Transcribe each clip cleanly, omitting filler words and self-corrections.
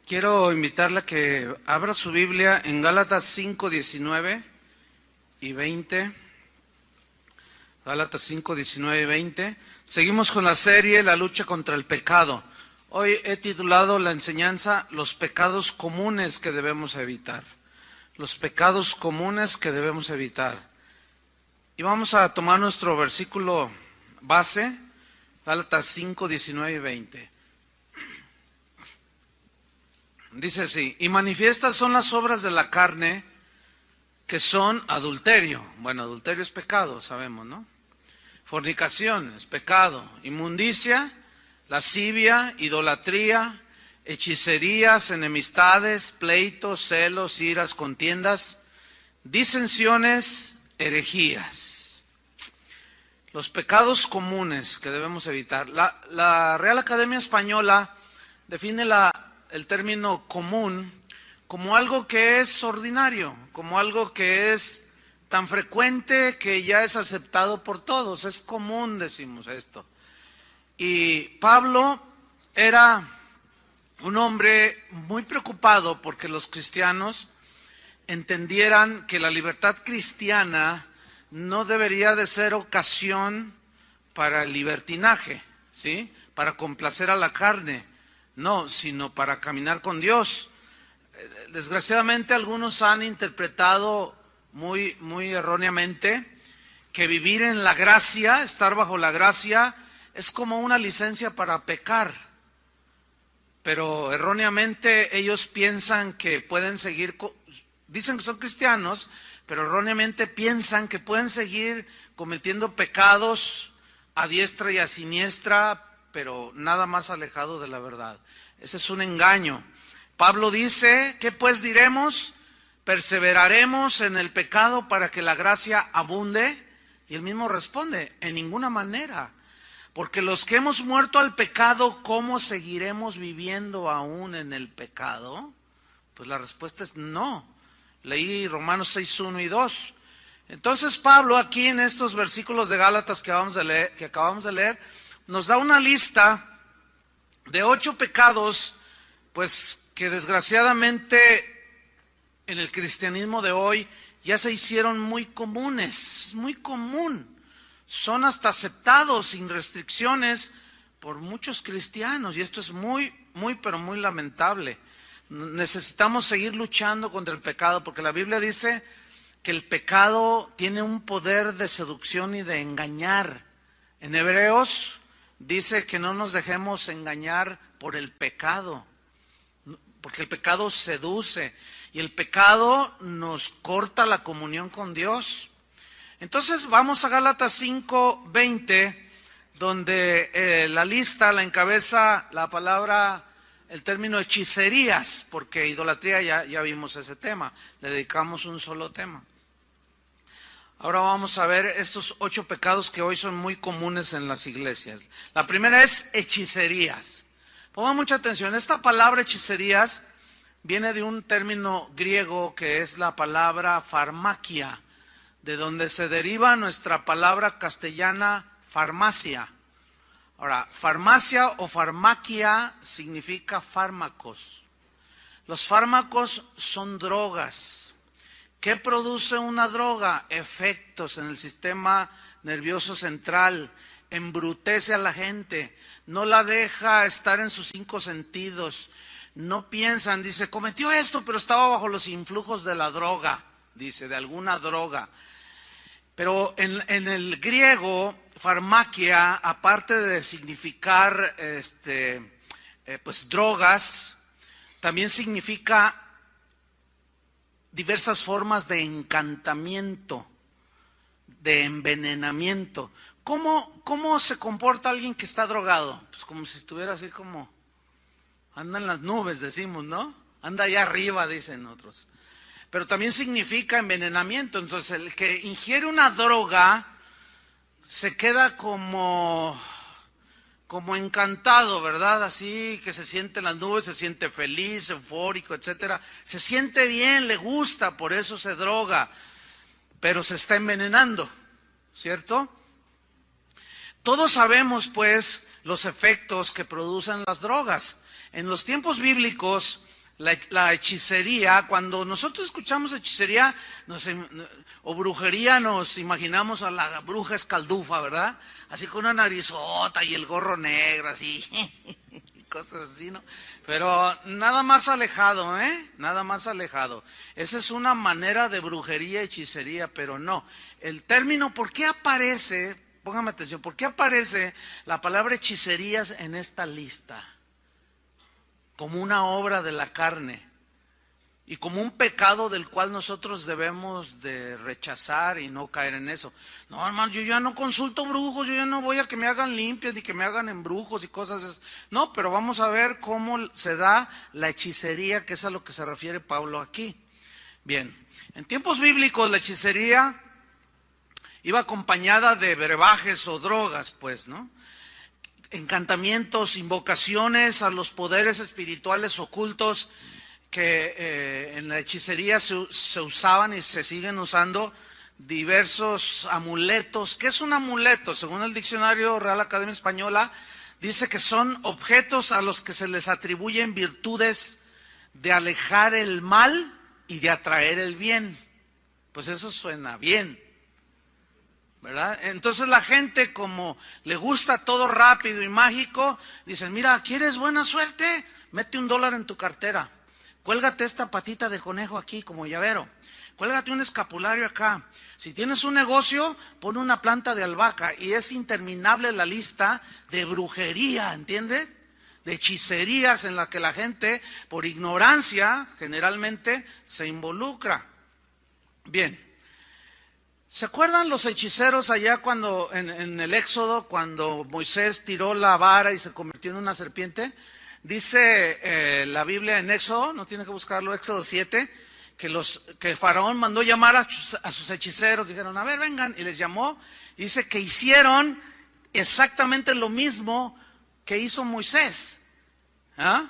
Quiero invitarla a que abra su Biblia en Gálatas 5, 19 y 20. Gálatas 5, 19 y 20. Seguimos con la serie La lucha contra el pecado. Hoy he titulado la enseñanza Los pecados comunes que debemos evitar. Los pecados comunes que debemos evitar. Y vamos a tomar nuestro versículo base, Gálatas 5, 19 y 20. Dice así: y manifiestas son las obras de la carne, que son adulterio. Bueno, adulterio es pecado, sabemos, ¿no? Fornicación es pecado. Inmundicia, lascivia, idolatría, hechicerías, enemistades, pleitos, celos, iras, contiendas, disensiones, herejías. Los pecados comunes que debemos evitar. La Real Academia Española define el término común como algo que es ordinario, como algo que es tan frecuente que ya es aceptado por todos. Es común, decimos esto. Y Pablo era un hombre muy preocupado porque los cristianos entendieran que la libertad cristiana no debería de ser ocasión para el libertinaje, ¿sí? Para complacer a la carne. No, sino para caminar con Dios. Desgraciadamente algunos han interpretado muy erróneamente que vivir en la gracia, estar bajo la gracia, es como una licencia para pecar. Pero erróneamente ellos piensan que pueden seguir, dicen que son cristianos, pero erróneamente piensan que pueden seguir cometiendo pecados a diestra y a siniestra, pero nada más alejado de la verdad. Ese es un engaño. Pablo dice: ¿qué pues diremos? ¿Perseveraremos en el pecado para que la gracia abunde? Y él mismo responde: en ninguna manera. Porque los que hemos muerto al pecado, ¿cómo seguiremos viviendo aún en el pecado? Pues la respuesta es no. Leí Romanos 6, 1 y 2. Entonces Pablo aquí en estos versículos de Gálatas que acabamos de leer, nos da una lista de 8 pecados, pues que desgraciadamente en el cristianismo de hoy ya se hicieron muy comunes, muy común. Son hasta aceptados sin restricciones por muchos cristianos, y esto es pero muy lamentable. Necesitamos seguir luchando contra el pecado, porque la Biblia dice que el pecado tiene un poder de seducción y de engañar. En Hebreos dice que no nos dejemos engañar por el pecado, porque el pecado seduce y el pecado nos corta la comunión con Dios. Entonces vamos a Gálatas 5, 20, donde la lista la encabeza la palabra, el término hechicerías, porque idolatría ya vimos ese tema, le dedicamos un solo tema. Ahora vamos a ver estos 8 pecados que hoy son muy comunes en las iglesias. La primera es hechicerías. Pongan mucha atención, esta palabra hechicerías viene de un término griego que es la palabra farmaquia, de donde se deriva nuestra palabra castellana farmacia. Ahora, farmacia o farmaquia significa fármacos. Los fármacos son drogas. ¿Qué produce una droga? Efectos en el sistema nervioso central, embrutece a la gente, no la deja estar en sus 5 sentidos, no piensan, dice, cometió esto, pero estaba bajo los influjos de la droga, dice, de alguna droga. Pero en el griego, farmaquia, aparte de significar pues drogas, también significa diversas formas de encantamiento, de envenenamiento. ¿Cómo se comporta alguien que está drogado? Pues como si estuviera así como, anda en las nubes, decimos, ¿no? Anda allá arriba, dicen otros. Pero también significa envenenamiento. Entonces el que ingiere una droga se queda como encantado, ¿verdad? Así que se siente en las nubes, se siente feliz, eufórico, etcétera. Se siente bien, le gusta, por eso se droga, pero se está envenenando, ¿cierto? Todos sabemos, pues, los efectos que producen las drogas. En los tiempos bíblicos, La hechicería, cuando nosotros escuchamos hechicería o brujería, nos imaginamos a la bruja escaldufa, ¿verdad? Así con una narizota y el gorro negro, así, y cosas así, ¿no? Pero nada más alejado, ¿eh? Nada más alejado. Esa es una manera de brujería, hechicería, pero no. El término, ¿por qué aparece? Póngame atención, ¿por qué aparece la palabra hechicerías en esta lista? Como una obra de la carne y como un pecado del cual nosotros debemos de rechazar y no caer en eso. No, hermano, yo ya no consulto brujos, yo ya no voy a que me hagan limpias ni que me hagan embrujos y cosas así. No, pero vamos a ver cómo se da la hechicería, que es a lo que se refiere Pablo aquí. Bien, en tiempos bíblicos la hechicería iba acompañada de brebajes o drogas, pues, ¿no? Encantamientos, invocaciones a los poderes espirituales ocultos que en la hechicería se usaban y se siguen usando diversos amuletos. ¿Qué es un amuleto? Según el diccionario Real Academia Española, dice que son objetos a los que se les atribuyen virtudes de alejar el mal y de atraer el bien. Pues eso suena bien, ¿verdad? Entonces la gente, como le gusta todo rápido y mágico, dicen, mira, ¿quieres buena suerte? Mete $1 en tu cartera, cuélgate esta patita de conejo aquí como llavero, cuélgate un escapulario acá. Si tienes un negocio, pon una planta de albahaca, y es interminable la lista de brujería, ¿entiende? De hechicerías en la que la gente, por ignorancia, generalmente se involucra. Bien. ¿Se acuerdan los hechiceros allá cuando en el Éxodo, cuando Moisés tiró la vara y se convirtió en una serpiente? Dice la Biblia en Éxodo, no tiene que buscarlo, Éxodo 7, que Faraón mandó llamar a sus hechiceros, dijeron, a ver, vengan, y les llamó, y dice que hicieron exactamente lo mismo que hizo Moisés, ¿ah?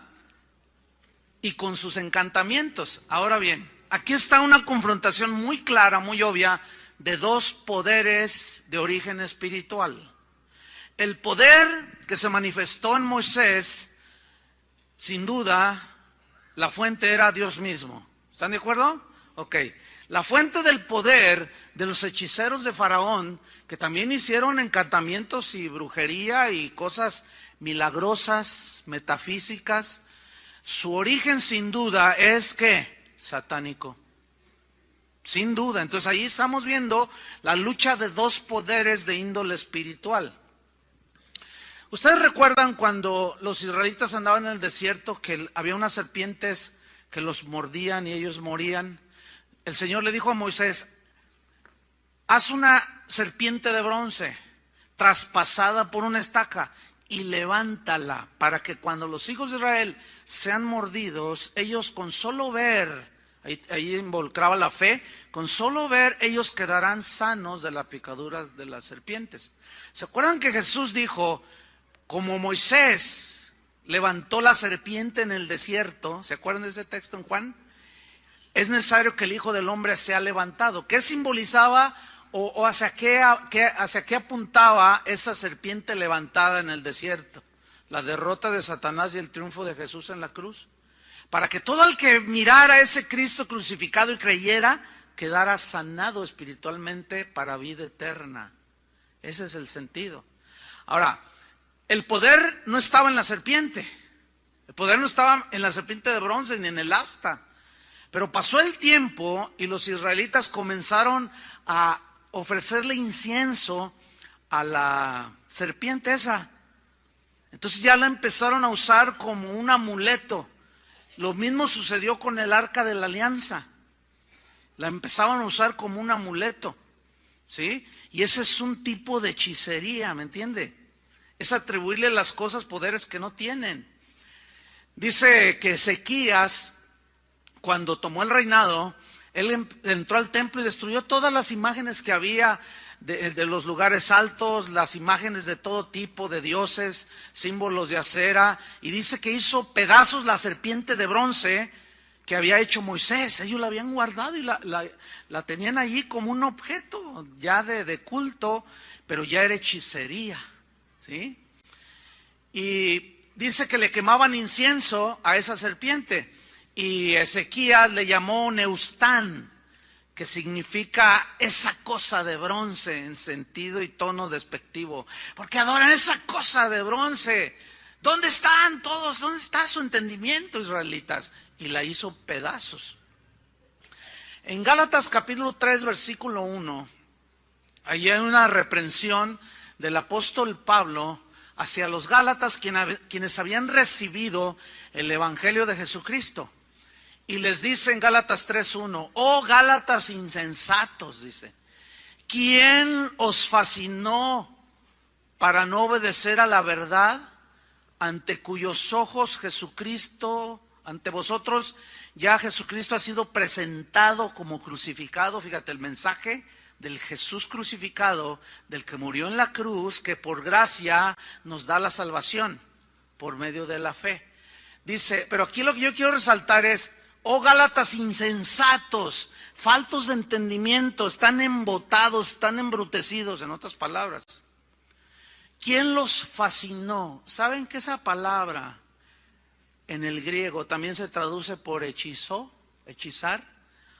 Y con sus encantamientos. Ahora bien, aquí está una confrontación muy clara, muy obvia, de dos poderes de origen espiritual. El poder que se manifestó en Moisés, sin duda, la fuente era Dios mismo. ¿Están de acuerdo? Ok. La fuente del poder de los hechiceros de Faraón, que también hicieron encantamientos y brujería y cosas milagrosas, metafísicas, su origen sin duda es ¿qué? Satánico. Sin duda. Entonces ahí estamos viendo la lucha de dos poderes de índole espiritual. ¿Ustedes recuerdan cuando los israelitas andaban en el desierto que había unas serpientes que los mordían y ellos morían? El Señor le dijo a Moisés, haz una serpiente de bronce traspasada por una estaca y levántala para que cuando los hijos de Israel sean mordidos, ellos con solo ver, ahí involucraba la fe, con solo ver ellos quedarán sanos de la picadura de las serpientes. ¿Se acuerdan que Jesús dijo, como Moisés levantó la serpiente en el desierto? ¿Se acuerdan de ese texto en Juan? Es necesario que el Hijo del Hombre sea levantado. ¿Qué simbolizaba o hacia qué apuntaba esa serpiente levantada en el desierto? La derrota de Satanás y el triunfo de Jesús en la cruz. Para que todo el que mirara a ese Cristo crucificado y creyera, quedara sanado espiritualmente para vida eterna. Ese es el sentido. Ahora, el poder no estaba en la serpiente. El poder no estaba en la serpiente de bronce ni en el asta. Pero pasó el tiempo y los israelitas comenzaron a ofrecerle incienso a la serpiente esa. Entonces ya la empezaron a usar como un amuleto. Lo mismo sucedió con el Arca de la Alianza. La empezaban a usar como un amuleto, ¿sí? Y ese es un tipo de hechicería, ¿me entiende? Es atribuirle las cosas poderes que no tienen. Dice que Ezequías, cuando tomó el reinado, él entró al templo y destruyó todas las imágenes que había de los lugares altos, las imágenes de todo tipo de dioses, símbolos de acera, y dice que hizo pedazos la serpiente de bronce que había hecho Moisés. Ellos la habían guardado y la tenían allí como un objeto ya de culto, pero ya era hechicería, ¿sí? Y dice que le quemaban incienso a esa serpiente. Y Ezequías le llamó Neustán, que significa esa cosa de bronce en sentido y tono despectivo, porque adoran esa cosa de bronce. ¿Dónde están todos? ¿Dónde está su entendimiento, israelitas? Y la hizo pedazos. En Gálatas capítulo 3, versículo 1, allí hay una reprensión del apóstol Pablo hacia los Gálatas, quienes habían recibido el evangelio de Jesucristo. Y les dice en Gálatas 3:1, oh Gálatas insensatos, dice, ¿quién os fascinó para no obedecer a la verdad, ante cuyos ojos Jesucristo, ante vosotros ya Jesucristo ha sido presentado como crucificado? Fíjate el mensaje del Jesús crucificado, del que murió en la cruz, que por gracia nos da la salvación por medio de la fe. Dice, pero aquí lo que yo quiero resaltar es, oh Gálatas insensatos, faltos de entendimiento, están embotados, están embrutecidos, en otras palabras. ¿Quién los fascinó? ¿Saben que esa palabra en el griego también se traduce por hechizó, hechizar?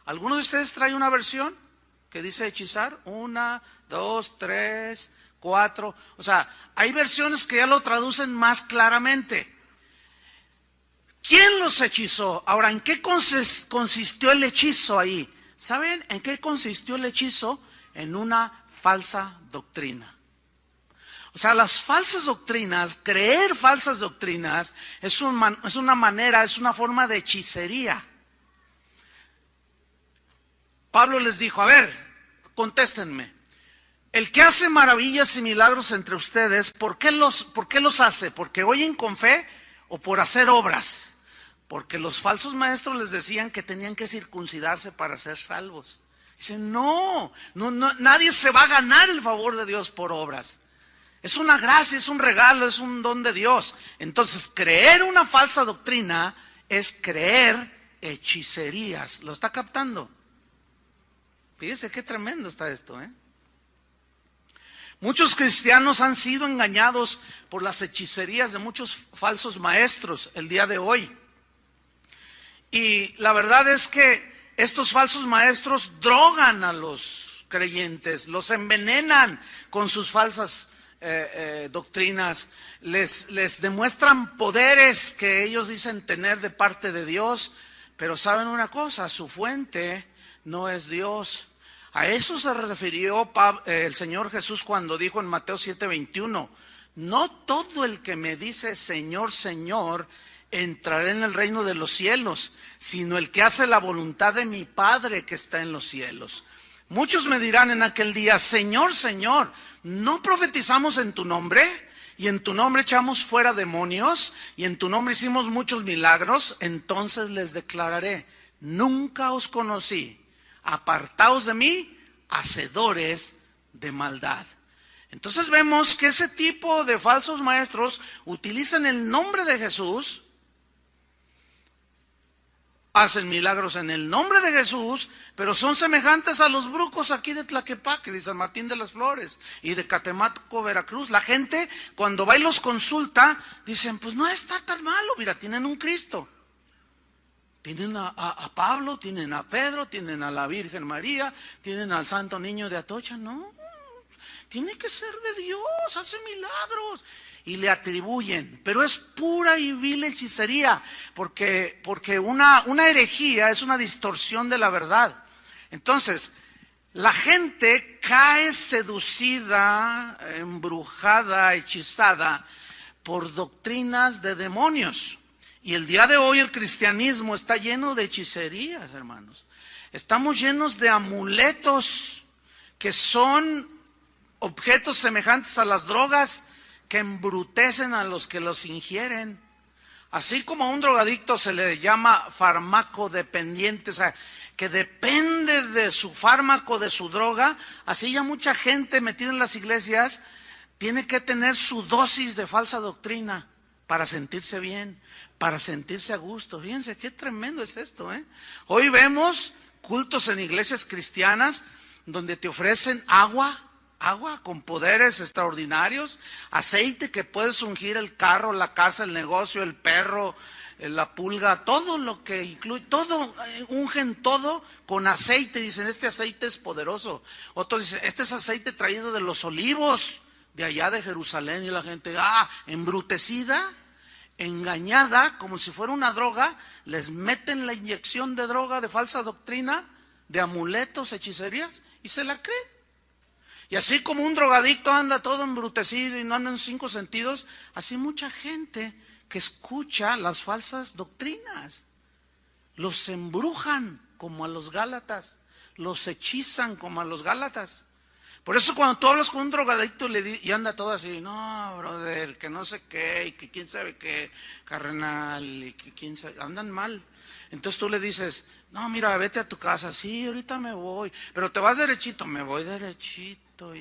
¿Alguno de ustedes trae una versión que dice hechizar? 1, 2, 3, 4. O sea, hay versiones que ya lo traducen más claramente. ¿Quién los hechizó? Ahora, ¿en qué consistió el hechizo ahí? ¿Saben en qué consistió el hechizo? En una falsa doctrina. O sea, las falsas doctrinas, creer falsas doctrinas, es una manera, es una forma de hechicería. Pablo les dijo, a ver, contéstenme. El que hace maravillas y milagros entre ustedes, ¿por qué los hace? ¿Porque oyen con fe o por hacer obras? Porque los falsos maestros les decían que tenían que circuncidarse para ser salvos. Dicen, no, nadie se va a ganar el favor de Dios por obras. Es una gracia, es un regalo, es un don de Dios. Entonces, creer una falsa doctrina es creer hechicerías. ¿Lo está captando? Fíjese qué tremendo está esto, ¿eh? Muchos cristianos han sido engañados por las hechicerías de muchos falsos maestros el día de hoy. Y la verdad es que estos falsos maestros drogan a los creyentes, los envenenan con sus falsas doctrinas, les demuestran poderes que ellos dicen tener de parte de Dios, pero saben una cosa, su fuente no es Dios. A eso se refirió el Señor Jesús cuando dijo en Mateo 7:21, no todo el que me dice Señor, Señor, entrará en el reino de los cielos, sino el que hace la voluntad de mi Padre que está en los cielos. Muchos me dirán en aquel día, Señor, Señor, ¿no profetizamos en tu nombre? Y en tu nombre echamos fuera demonios, y en tu nombre hicimos muchos milagros. Entonces les declararé, nunca os conocí, apartaos de mí, hacedores de maldad. Entonces vemos que ese tipo de falsos maestros utilizan el nombre de Jesús, hacen milagros en el nombre de Jesús, pero son semejantes a los brucos aquí de Tlaquepaque, de San Martín de las Flores y de Catemaco, Veracruz. La gente cuando va y los consulta, dicen, pues no está tan malo, mira, tienen un Cristo. Tienen a Pablo, tienen a Pedro, tienen a la Virgen María, tienen al Santo Niño de Atocha. No, tiene que ser de Dios, hace milagros. Y le atribuyen, pero es pura y vil hechicería, porque una herejía es una distorsión de la verdad. Entonces, la gente cae seducida, embrujada, hechizada por doctrinas de demonios. Y el día de hoy el cristianismo está lleno de hechicerías, hermanos. Estamos llenos de amuletos que son objetos semejantes a las drogas, que embrutecen a los que los ingieren. Así como a un drogadicto se le llama farmacodependiente, o sea, que depende de su fármaco, de su droga, así ya mucha gente metida en las iglesias tiene que tener su dosis de falsa doctrina para sentirse bien, para sentirse a gusto. Fíjense qué tremendo es esto, ¿eh? Hoy vemos cultos en iglesias cristianas donde te ofrecen agua con poderes extraordinarios, aceite que puedes ungir el carro, la casa, el negocio, el perro, la pulga, todo lo que incluye, todo, ungen todo con aceite, dicen, este aceite es poderoso. Otros dicen, este es aceite traído de los olivos, de allá de Jerusalén, y la gente, embrutecida, engañada, como si fuera una droga, les meten la inyección de droga, de falsa doctrina, de amuletos, hechicerías, y se la creen. Y así como un drogadicto anda todo embrutecido y no anda en 5 sentidos, así mucha gente que escucha las falsas doctrinas, los embrujan como a los Gálatas, los hechizan como a los Gálatas. Por eso cuando tú hablas con un drogadicto y anda todo así, no, brother, que no sé qué, y que quién sabe qué, carnal, y que quién sabe, andan mal. Entonces tú le dices, no, mira, vete a tu casa, sí, ahorita me voy, pero te vas derechito, me voy derechito,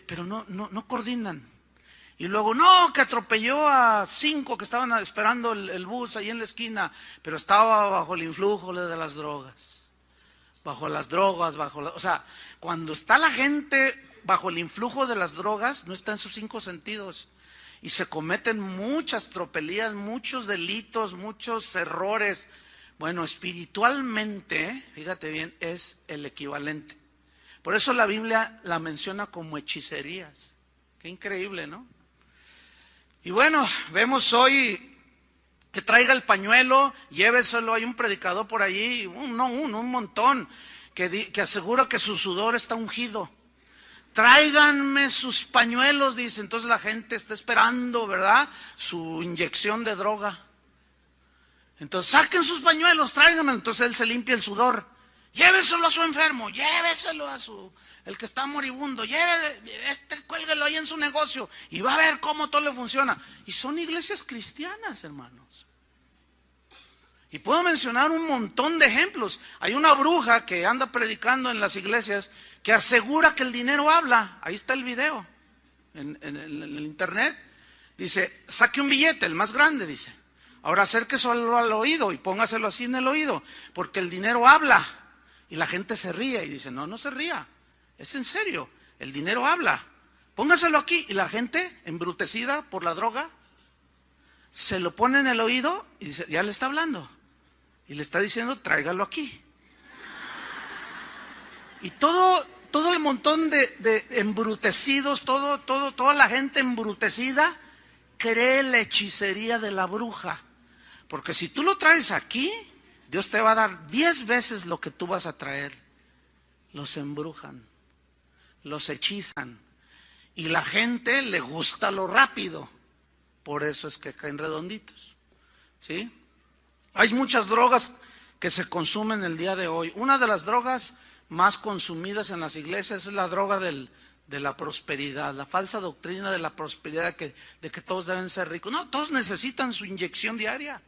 pero no coordinan. Y luego, no, que atropelló a 5 que estaban esperando el bus ahí en la esquina, pero estaba bajo el influjo de las drogas. Bajo las drogas, o sea, cuando está la gente bajo el influjo de las drogas, no está en sus 5 sentidos. Y se cometen muchas tropelías, muchos delitos, muchos errores. Bueno, espiritualmente, fíjate bien, es el equivalente. Por eso la Biblia la menciona como hechicerías. Qué increíble, ¿no? Y bueno, vemos hoy que traiga el pañuelo, lléveselo, hay un predicador por allí, un montón, que asegura que su sudor está ungido. Tráiganme sus pañuelos, dice. Entonces la gente está esperando, ¿verdad?, su inyección de droga. Entonces saquen sus pañuelos, tráiganme. Entonces él se limpia el sudor. Lléveselo a su enfermo, lléveselo a el que está moribundo, cuélguelo ahí en su negocio y va a ver cómo todo le funciona. Y son iglesias cristianas, hermanos. Y puedo mencionar un montón de ejemplos. Hay una bruja que anda predicando en las iglesias que asegura que el dinero habla. Ahí está el video en el internet. Dice, saque un billete, el más grande, dice. Ahora acérqueselo al oído y póngaselo así en el oído, porque el dinero habla. Y la gente se ríe y dice, no se ría, es en serio, el dinero habla. Póngaselo aquí. Y la gente, embrutecida por la droga, se lo pone en el oído y dice, ya le está hablando. Y le está diciendo, tráigalo aquí. Y todo el montón de embrutecidos, toda la gente embrutecida cree la hechicería de la bruja. Porque si tú lo traes aquí, Dios te va a dar 10 veces lo que tú vas a traer. Los embrujan, los hechizan. Y la gente le gusta lo rápido. Por eso es que caen redonditos. ¿Sí? Hay muchas drogas que se consumen el día de hoy. Una de las drogas más consumidas en las iglesias es la droga de la prosperidad, la falsa doctrina de la prosperidad, de que todos deben ser ricos. No, todos necesitan su inyección diaria.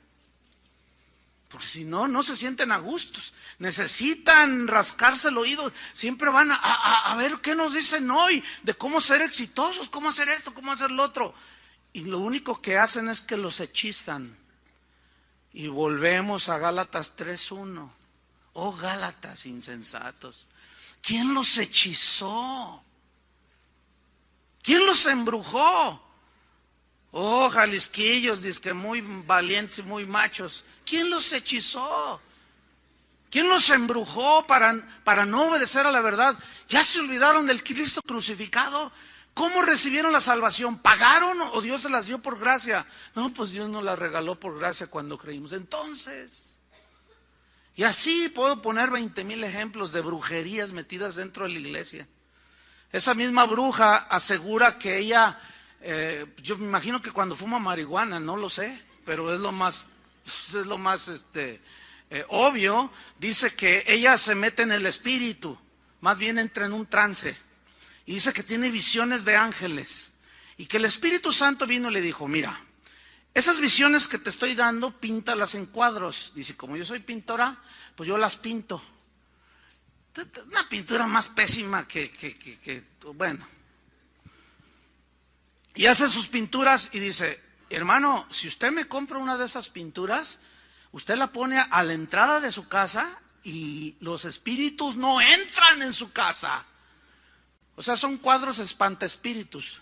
Porque si no, no se sienten a gustos. Necesitan rascarse el oído. Siempre van a ver qué nos dicen hoy de cómo ser exitosos, cómo hacer esto, cómo hacer lo otro. Y lo único que hacen es que los hechizan. Y volvemos a Gálatas 3:1. Oh, Gálatas insensatos. ¿Quién los hechizó? ¿Quién los embrujó? Oh, jalisquillos, dizque muy valientes y muy machos. ¿Quién los hechizó? ¿Quién los embrujó para no obedecer a la verdad? ¿Ya se olvidaron del Cristo crucificado? ¿Cómo recibieron la salvación? ¿Pagaron o Dios se las dio por gracia? No, pues Dios nos la regaló por gracia cuando creímos. Entonces, y así puedo poner 20,000 ejemplos de brujerías metidas dentro de la iglesia. Esa misma bruja asegura que ella, yo me imagino que cuando fuma marihuana, no lo sé, pero es lo más obvio, dice que ella se mete en el espíritu, más bien entra en un trance, y dice que tiene visiones de ángeles, y que el Espíritu Santo vino y le dijo, mira, esas visiones que te estoy dando, píntalas en cuadros. Dice, como yo soy pintora, pues yo las pinto. Una pintura más pésima bueno. Y hace sus pinturas y dice, hermano, si usted me compra una de esas pinturas, usted la pone a la entrada de su casa y los espíritus no entran en su casa. O sea, son cuadros espantaespíritus.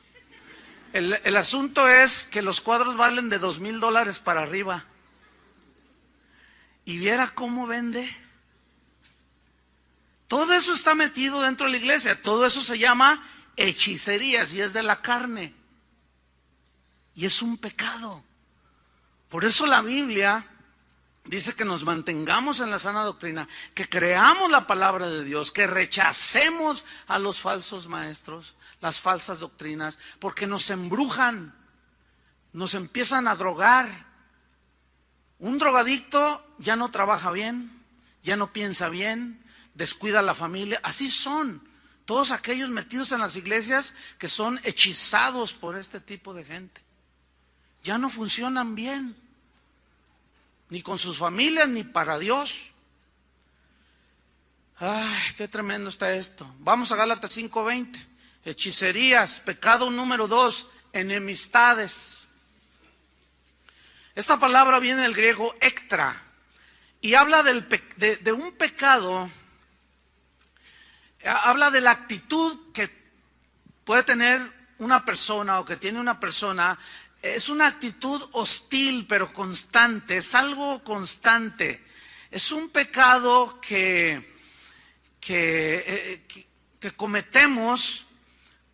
El asunto es que los cuadros valen de $2,000 para arriba. y viera cómo vende. Todo eso está metido dentro de la iglesia. Todo eso se llama hechicerías y es de la carne. Y es un pecado. Por eso la Biblia dice que nos mantengamos en la sana doctrina, que creamos la palabra de Dios, que rechacemos a los falsos maestros, las falsas doctrinas, porque nos embrujan, nos empiezan a drogar. Un drogadicto ya no trabaja bien, ya no piensa bien, descuida a la familia. Así son todos aquellos metidos en las iglesias que son hechizados por este tipo de gente. Ya no funcionan bien, ni con sus familias, ni para Dios. Ay, qué tremendo está esto. Vamos a Gálatas 5:20. Hechicerías, pecado número 2, enemistades. Esta palabra viene del griego ektra y habla de un pecado, habla de la actitud que puede tener una persona o que tiene una persona. Es una actitud hostil pero constante, es algo constante. Es un pecado que cometemos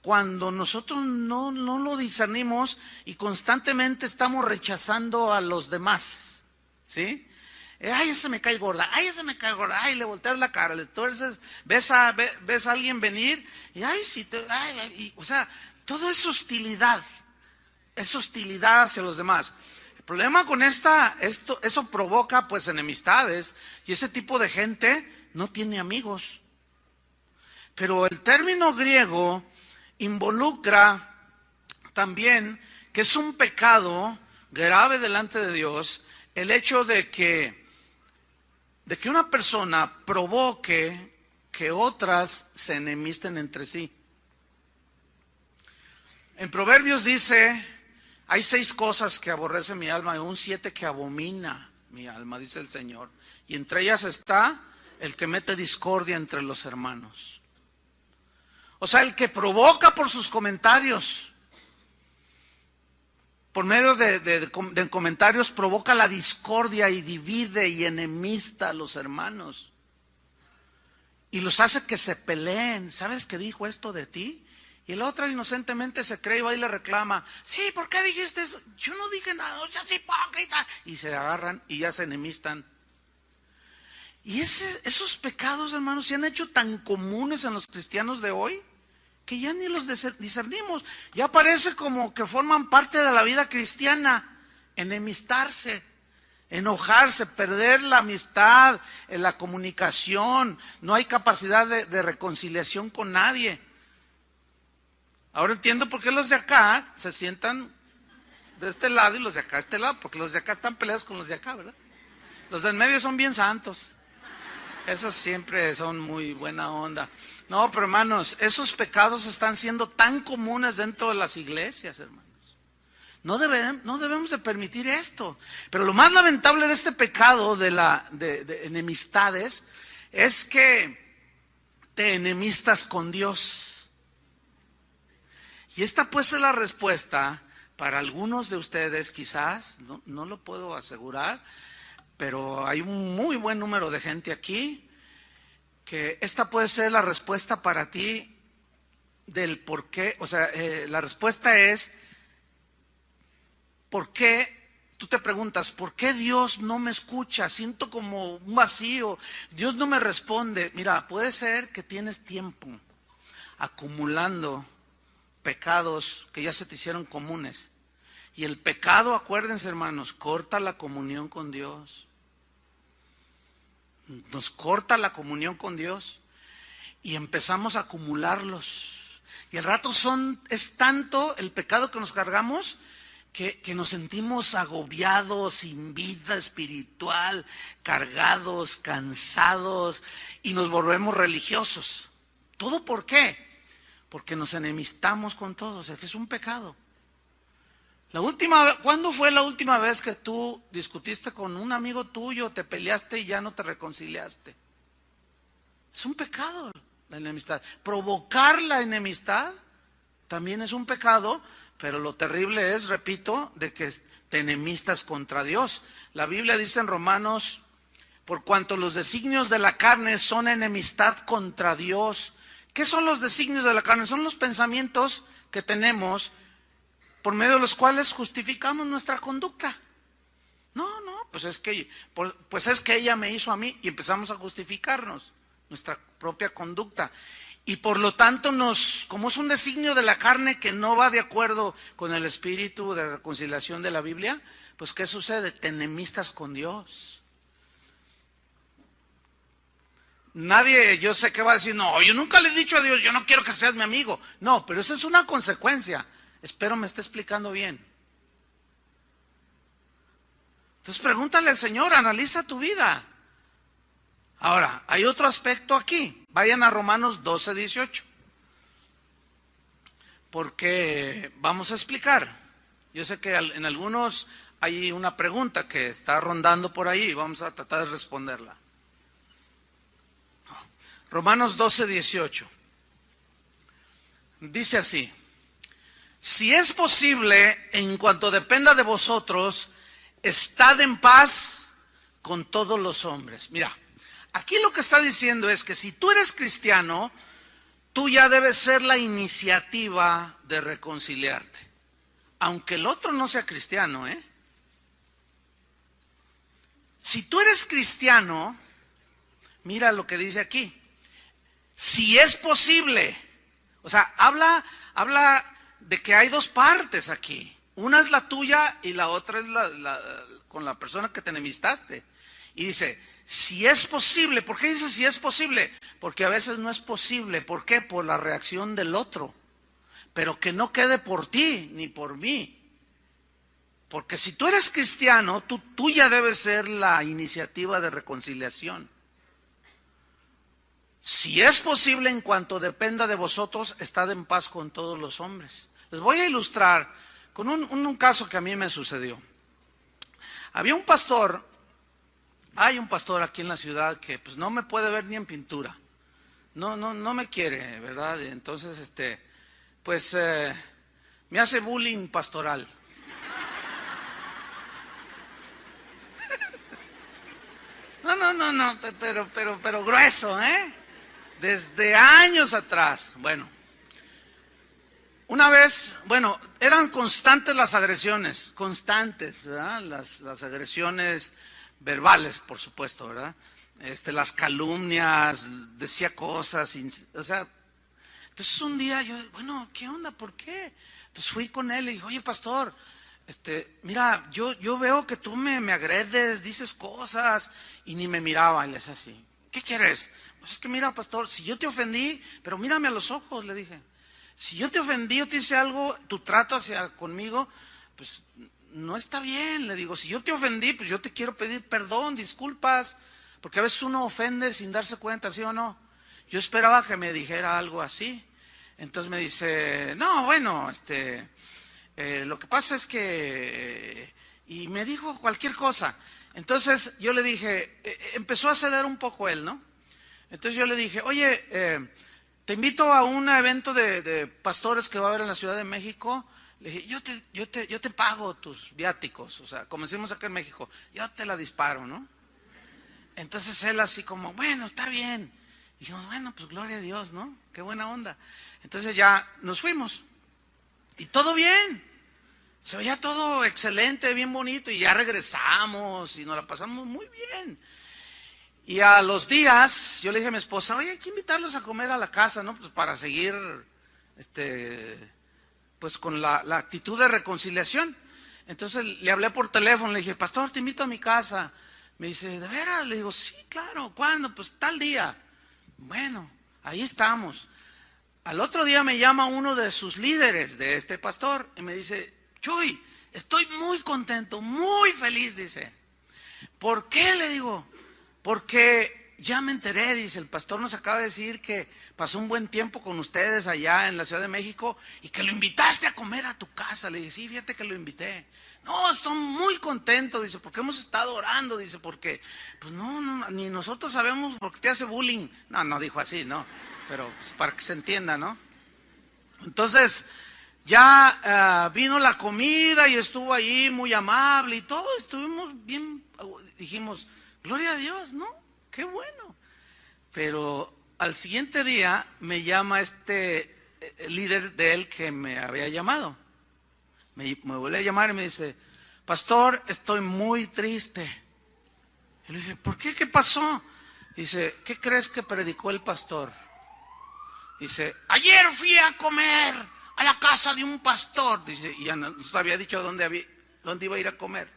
cuando nosotros no lo discernimos y constantemente estamos rechazando a los demás, ¿sí? Ay, ese me cae gorda, ay, ese me cae gorda, ay, le volteas la cara, entonces ves a alguien venir y ay, sí, o sea, todo es hostilidad hacia los demás. El problema con eso provoca pues enemistades y ese tipo de gente no tiene amigos. Pero el término griego involucra también que es un pecado grave delante de Dios el hecho de que una persona provoque que otras se enemisten entre sí. En Proverbios dice, hay 6 cosas que aborrece mi alma y aún 7 que abomina mi alma, dice el Señor. Y entre ellas está el que mete discordia entre los hermanos. O sea, el que provoca por sus comentarios, por medio de comentarios provoca la discordia y divide y enemista a los hermanos. Y los hace que se peleen. ¿Sabes que dijo esto de ti? Y el otro inocentemente se cree y va y le reclama. Sí, ¿por qué dijiste eso? Yo no dije nada, o sea, es hipócrita. Y se agarran y ya se enemistan. Y esos pecados, hermanos, se han hecho tan comunes en los cristianos de hoy que ya ni los discernimos. Ya parece como que forman parte de la vida cristiana. Enemistarse, enojarse, perder la amistad, la comunicación. No hay capacidad de reconciliación con nadie. Ahora entiendo por qué los de acá se sientan de este lado y los de acá de este lado, porque los de acá están peleados con los de acá, ¿verdad? Los del medio son bien santos. Esos siempre son muy buena onda. No, pero hermanos, esos pecados están siendo tan comunes dentro de las iglesias, hermanos. No debemos de permitir esto. Pero lo más lamentable de este pecado de enemistades es que te enemistas con Dios. Y esta pues es la respuesta para algunos de ustedes, quizás, no lo puedo asegurar, pero hay un muy buen número de gente aquí que esta puede ser la respuesta para ti del por qué. O sea, la respuesta es ¿por qué? Tú te preguntas, ¿por qué Dios no me escucha? Siento como un vacío, Dios no me responde. Mira, puede ser que tienes tiempo acumulando pecados que ya se te hicieron comunes. Y el pecado, acuérdense hermanos, corta la comunión con Dios. Nos corta la comunión con Dios y empezamos a acumularlos. Y al rato es tanto el pecado que nos cargamos que nos sentimos agobiados, sin vida espiritual, cargados, cansados y nos volvemos religiosos. ¿Todo por qué? Porque nos enemistamos con todos. Es un pecado. ¿Cuándo fue la última vez que tú discutiste con un amigo tuyo, te peleaste y ya no te reconciliaste? Es un pecado la enemistad. Provocar la enemistad también es un pecado, pero lo terrible es, repito, de que te enemistas contra Dios. La Biblia dice en Romanos por cuanto los designios de la carne son enemistad contra Dios. ¿Qué son los designios de la carne? Son los pensamientos que tenemos por medio de los cuales justificamos nuestra conducta. No, pues es que ella me hizo a mí, y empezamos a justificarnos nuestra propia conducta. Y por lo tanto, como es un designio de la carne que no va de acuerdo con el espíritu de reconciliación de la Biblia, pues ¿qué sucede? Te enemistas con Dios. Nadie, yo sé que va a decir, no, yo nunca le he dicho a Dios, yo no quiero que seas mi amigo. No, pero esa es una consecuencia. Espero me esté explicando bien. Entonces pregúntale al Señor, analiza tu vida. Ahora, hay otro aspecto aquí. Vayan a Romanos 12:18. Porque vamos a explicar. Yo sé que en algunos hay una pregunta que está rondando por ahí y vamos a tratar de responderla. Romanos 12:18. Dice así: si es posible, en cuanto dependa de vosotros, estad en paz con todos los hombres. Mira, aquí lo que está diciendo es que si tú eres cristiano, tú ya debes ser la iniciativa de reconciliarte. Aunque el otro no sea cristiano, ¿eh? Si tú eres cristiano, mira lo que dice aquí. Si es posible, o sea, habla de que hay dos partes aquí. Una es la tuya y la otra es con la persona que te enemistaste. Y dice, si es posible. ¿Por qué dice si es posible? Porque a veces no es posible. ¿Por qué? Por la reacción del otro. Pero que no quede por ti ni por mí. Porque si tú eres cristiano, tú ya debes ser la iniciativa de reconciliación. Si es posible, en cuanto dependa de vosotros, estad en paz con todos los hombres. Les voy a ilustrar con un caso que a mí me sucedió. Había un pastor, hay un pastor aquí en la ciudad que pues no me puede ver ni en pintura. No me quiere, ¿verdad? Entonces, pues me hace bullying pastoral. No, pero grueso, ¿eh? Desde años atrás. Bueno, una vez, eran constantes las agresiones, constantes, ¿verdad? Las agresiones verbales, por supuesto, ¿verdad? Las calumnias, decía cosas, o sea, entonces un día yo, ¿qué onda? ¿Por qué? Entonces fui con él y dije, oye, pastor, mira, yo veo que tú me agredes, dices cosas, y ni me miraba, y le decía así, ¿qué quieres? Pues es que mira, pastor, si yo te ofendí, pero mírame a los ojos, le dije. Si yo te ofendí, yo te hice algo, tu trato conmigo, pues no está bien, le digo. Si yo te ofendí, pues yo te quiero pedir perdón, disculpas, porque a veces uno ofende sin darse cuenta, ¿sí o no? Yo esperaba que me dijera algo así. Entonces me dice, no, lo que pasa es que... y me dijo cualquier cosa. Entonces yo le dije, empezó a ceder un poco él, ¿no? Entonces yo le dije, oye, te invito a un evento de pastores que va a haber en la Ciudad de México. Le dije, yo te pago tus viáticos, o sea, como decimos acá en México, yo te la disparo, ¿no? Entonces él así como, bueno, está bien. Y dijimos, bueno, pues gloria a Dios, ¿no? Qué buena onda. Entonces ya nos fuimos. Y todo bien. Se veía todo excelente, bien bonito. Y ya regresamos y nos la pasamos muy bien. Y a los días, yo le dije a mi esposa, oye, hay que invitarlos a comer a la casa, ¿no? Pues para seguir, pues con la actitud de reconciliación. Entonces le hablé por teléfono, le dije, pastor, te invito a mi casa. Me dice, ¿de veras? Le digo, sí, claro, ¿cuándo? Pues tal día. Bueno, ahí estamos. Al otro día me llama uno de sus líderes de este pastor y me dice, Chuy, estoy muy contento, muy feliz, dice. ¿Por qué? Le digo, porque ya me enteré, dice, el pastor nos acaba de decir que pasó un buen tiempo con ustedes allá en la Ciudad de México y que lo invitaste a comer a tu casa. Le dije, sí, fíjate que lo invité. No, estoy muy contento, dice, porque hemos estado orando, dice, porque, pues no, ni nosotros sabemos por qué te hace bullying. No dijo así, no, pero pues, para que se entienda, ¿no? Entonces, ya vino la comida y estuvo ahí muy amable y todo, estuvimos bien, dijimos, Gloria a Dios, ¿no? Qué bueno. Pero al siguiente día me llama líder de él que me había llamado. Me vuelve a llamar y me dice, pastor, estoy muy triste. Y le dije, ¿por qué? ¿Qué pasó? Dice, ¿qué crees que predicó el pastor? Dice, ayer fui a comer a la casa de un pastor. Dice, y ya nos había dicho dónde iba a ir a comer.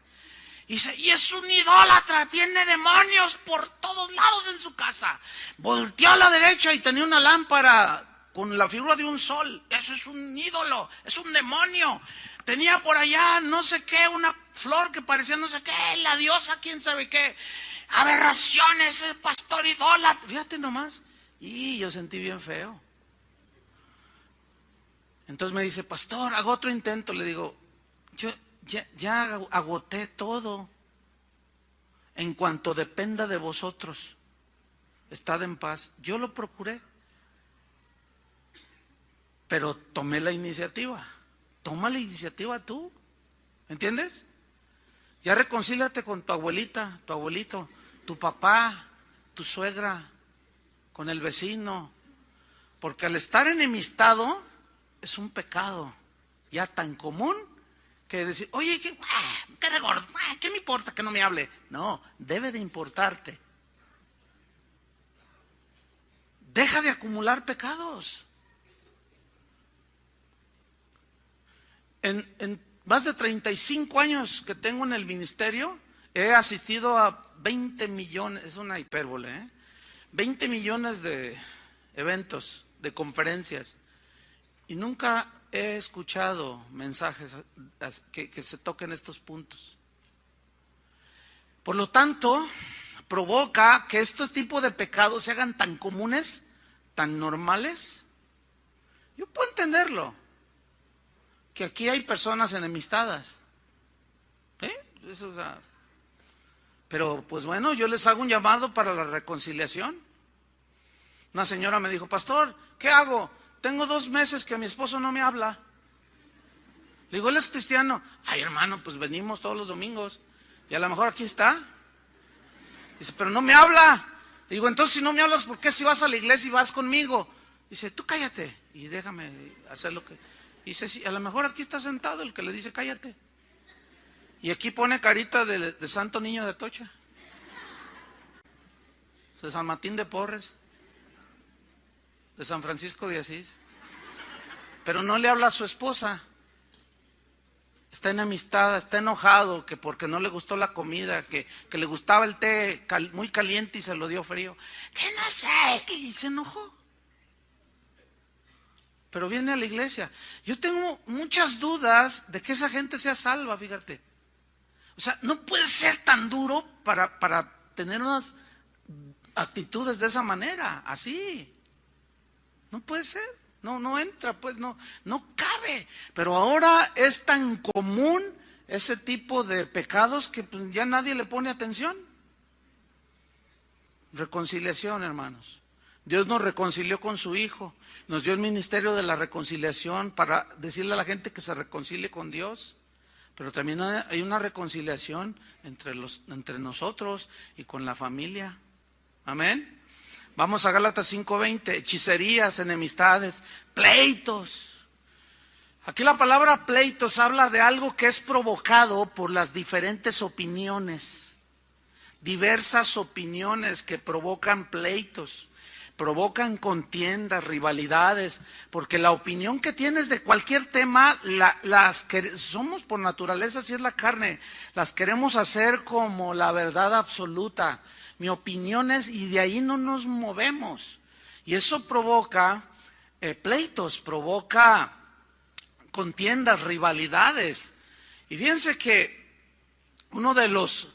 Dice, y es un idólatra, tiene demonios por todos lados en su casa. Volteó a la derecha y tenía una lámpara con la figura de un sol. Eso es un ídolo, es un demonio. Tenía por allá no sé qué, una flor que parecía no sé qué, la diosa, quién sabe qué. Aberraciones, el pastor idólatra. Fíjate nomás. Y yo sentí bien feo. Entonces me dice, pastor, hago otro intento. Le digo, yo ya agoté todo. En cuanto dependa de vosotros, estad en paz. Yo lo procuré, pero tomé la iniciativa. Toma la iniciativa tú, ¿entiendes? Ya reconcíliate con tu abuelita, tu abuelito, tu papá, tu suegra, con el vecino, porque al estar enemistado es un pecado ya tan común que decir, oye, ¿qué regordo? ¿Qué me importa que no me hable? No, debe de importarte. Deja de acumular pecados. En más de 35 años que tengo en el ministerio, he asistido a 20 millones, es una hipérbole, 20 millones de eventos, de conferencias, y nunca he escuchado mensajes que se toquen estos puntos. Por lo tanto, provoca que estos tipos de pecados se hagan tan comunes, tan normales. Yo puedo entenderlo, que aquí hay personas enemistadas. Eso, o sea, pero pues bueno, yo les hago un llamado para la reconciliación. Una señora me dijo, pastor, ¿qué hago? Tengo 2 meses que mi esposo no me habla. Le digo, ¿él es cristiano? Ay, hermano, pues venimos todos los domingos. Y a lo mejor aquí está. Dice, pero no me habla. Le digo, entonces si no me hablas, ¿por qué si vas a la iglesia y vas conmigo? Dice, tú cállate y déjame hacer lo que... Dice, sí, a lo mejor aquí está sentado el que le dice, cállate. Y aquí pone carita de Santo Niño de Atocha. De San Martín de Porres. De San Francisco de Asís. Pero no le habla a su esposa. Está enemistada, está enojado, que porque no le gustó la comida, que le gustaba el té muy caliente y se lo dio frío. Que no sé, es que se enojó. Pero viene a la iglesia. Yo tengo muchas dudas de que esa gente sea salva, fíjate. O sea, no puede ser tan duro para tener unas actitudes de esa manera, así. No puede ser. No entra, pues no cabe. Pero ahora es tan común ese tipo de pecados que pues, ya nadie le pone atención. Reconciliación, hermanos. Dios nos reconcilió con su Hijo. Nos dio el ministerio de la reconciliación para decirle a la gente que se reconcilie con Dios. Pero también hay una reconciliación entre nosotros y con la familia. Amén. Vamos a Gálatas 5:20, hechicerías, enemistades, pleitos. Aquí la palabra pleitos habla de algo que es provocado por las diferentes opiniones. Diversas opiniones que provocan pleitos, provocan contiendas, rivalidades, porque la opinión que tienes de cualquier tema, las que somos por naturaleza, así es la carne, las queremos hacer como la verdad absoluta. Mi opinión es, y de ahí no nos movemos. Y eso provoca pleitos, provoca contiendas, rivalidades. Y fíjense que uno de los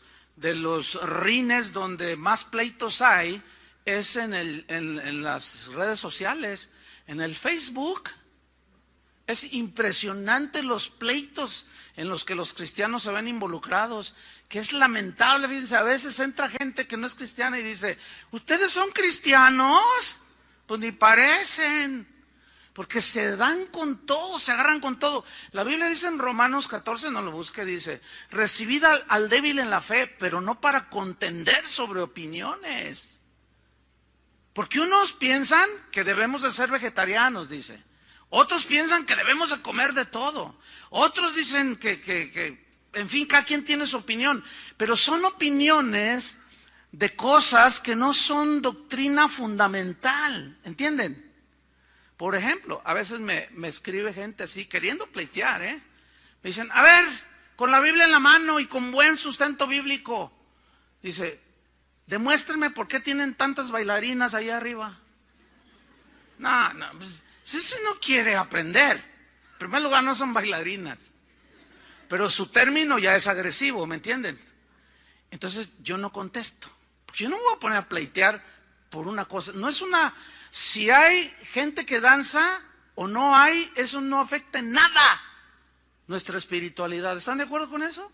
rines donde más pleitos hay es en las redes sociales, en el Facebook. Es impresionante los pleitos en los que los cristianos se ven involucrados, que es lamentable. Fíjense, a veces entra gente que no es cristiana y dice, ¿ustedes son cristianos? Pues ni parecen. Porque se dan con todo, se agarran con todo. La Biblia dice en Romanos 14, no lo busque, dice, recibid al débil en la fe, pero no para contender sobre opiniones. Porque unos piensan que debemos de ser vegetarianos, dice. Otros piensan que debemos de comer de todo. Otros dicen que en fin, cada quien tiene su opinión. Pero son opiniones de cosas que no son doctrina fundamental, ¿entienden? Por ejemplo, a veces me escribe gente así, queriendo pleitear, Me dicen, a ver, con la Biblia en la mano y con buen sustento bíblico. Dice, demuéstrenme por qué tienen tantas bailarinas allá arriba. No, pues, ese no quiere aprender. En primer lugar, no son bailarinas. Pero su término ya es agresivo, ¿me entienden? Entonces, yo no contesto. Porque yo no me voy a poner a pleitear por una cosa. No es una... Si hay gente que danza o no hay, eso no afecta en nada nuestra espiritualidad. ¿Están de acuerdo con eso?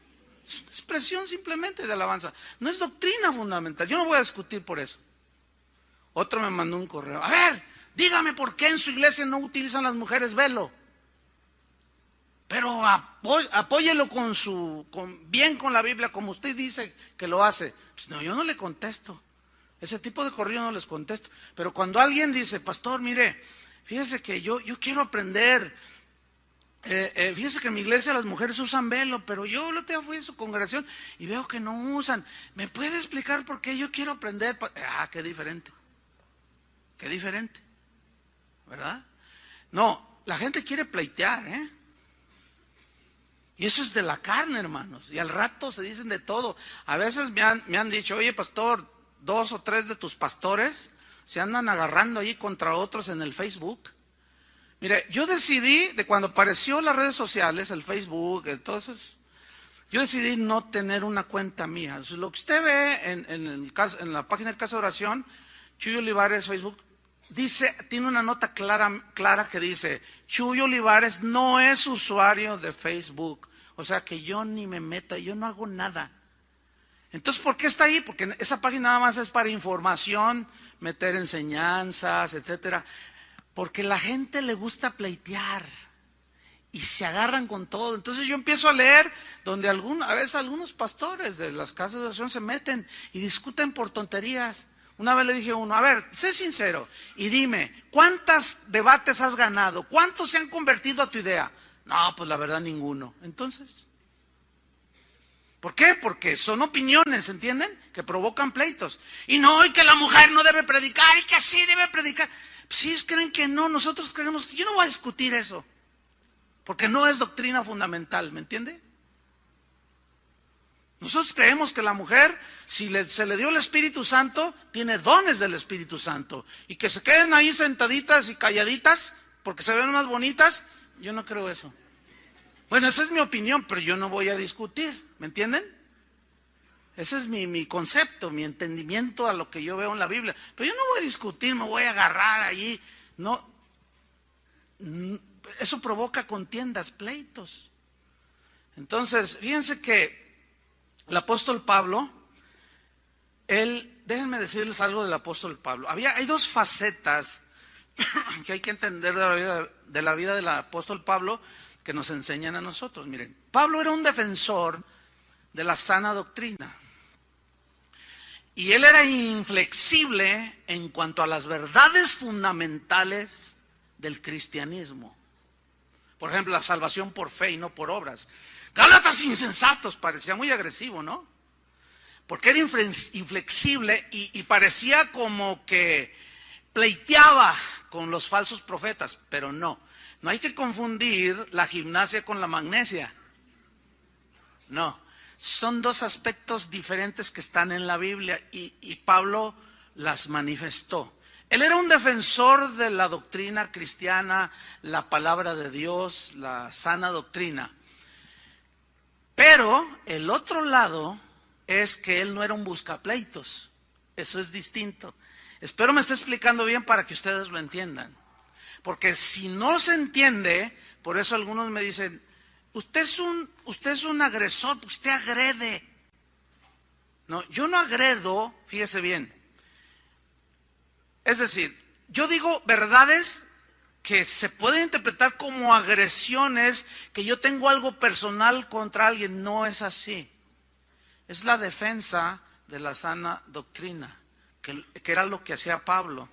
Es una expresión simplemente de alabanza. No es doctrina fundamental. Yo no voy a discutir por eso. Otro me mandó un correo. A ver, dígame por qué en su iglesia no utilizan las mujeres velo. Pero apóyelo bien con la Biblia, como usted dice que lo hace. Pues no, yo no le contesto. Ese tipo de correo no les contesto. Pero cuando alguien dice, pastor, mire, fíjese que yo quiero aprender. Fíjese que en mi iglesia las mujeres usan velo, pero yo el otro día fui a su congregación y veo que no usan. ¿Me puede explicar por qué yo quiero aprender? Qué diferente. Qué diferente. ¿Verdad? No, la gente quiere pleitear, Y eso es de la carne, hermanos. Y al rato se dicen de todo. A veces me han dicho, oye, pastor, 2 o 3 de tus pastores se andan agarrando ahí contra otros en el Facebook. Mire, yo decidí, de cuando apareció las redes sociales, el Facebook, todo eso, yo decidí no tener una cuenta mía. O sea, lo que usted ve en la página de Casa de Oración, Chuy Olivares Facebook, tiene una nota clara que dice, Chuy Olivares no es usuario de Facebook. O sea que yo ni me meto, yo no hago nada. Entonces, ¿por qué está ahí? Porque esa página nada más es para información, meter enseñanzas, etcétera. Porque la gente le gusta pleitear y se agarran con todo. Entonces yo empiezo a leer donde a veces algunos pastores de las casas de oración se meten y discuten por tonterías. Una vez le dije a uno, a ver, sé sincero y dime, ¿cuántos debates has ganado? ¿Cuántos se han convertido a tu idea? No, pues la verdad ninguno. Entonces, ¿por qué? Porque son opiniones, ¿entienden? Que provocan pleitos. Y que la mujer no debe predicar y que sí debe predicar. Si ellos creen que no, nosotros creemos que yo no voy a discutir eso. Porque no es doctrina fundamental, ¿me entiende? Nosotros creemos que la mujer, si se le dio el Espíritu Santo, tiene dones del Espíritu Santo. Y que se queden ahí sentaditas y calladitas, porque se ven más bonitas, yo no creo eso. Bueno, esa es mi opinión, pero yo no voy a discutir, ¿me entienden? Ese es mi concepto, mi entendimiento a lo que yo veo en la Biblia. Pero yo no voy a discutir, me voy a agarrar allí. No, eso provoca contiendas, pleitos. Entonces, fíjense que el apóstol Pablo, déjenme decirles algo del apóstol Pablo. Hay 2 facetas que hay que entender de la vida del apóstol Pablo que nos enseñan a nosotros. Miren, Pablo era un defensor de la sana doctrina. Y él era inflexible en cuanto a las verdades fundamentales del cristianismo. Por ejemplo, la salvación por fe y no por obras. Gálatas insensatos, parecía muy agresivo, ¿no? Porque era inflexible y parecía como que pleiteaba con los falsos profetas, pero no. No hay que confundir la gimnasia con la magnesia. No, son 2 aspectos diferentes que están en la Biblia y Pablo las manifestó. Él era un defensor de la doctrina cristiana, la palabra de Dios, la sana doctrina. Pero el otro lado es que él no era un buscapleitos. Eso es distinto. Espero me esté explicando bien para que ustedes lo entiendan. Porque si no se entiende, por eso algunos me dicen, usted es un agresor, usted agrede. No, yo no agredo, fíjese bien. Es decir, yo digo verdades que se pueden interpretar como agresiones, que yo tengo algo personal contra alguien. No es así. Es la defensa de la sana doctrina, que era lo que hacía Pablo.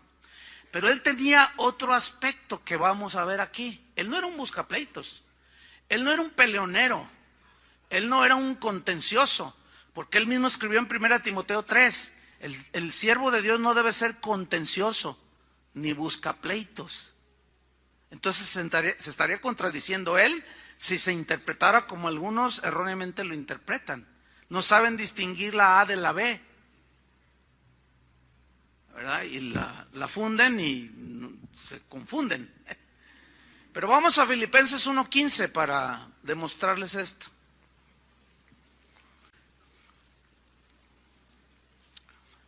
Pero él tenía otro aspecto que vamos a ver aquí. Él no era un buscapleitos, él no era un peleonero, él no era un contencioso, porque él mismo escribió en 1 Timoteo 3, el siervo de Dios no debe ser contencioso, ni buscapleitos. Entonces se estaría contradiciendo él si se interpretara como algunos erróneamente lo interpretan. No saben distinguir la A de la B, ¿verdad? Y la funden y se confunden. Pero vamos a Filipenses 1:15 para demostrarles esto.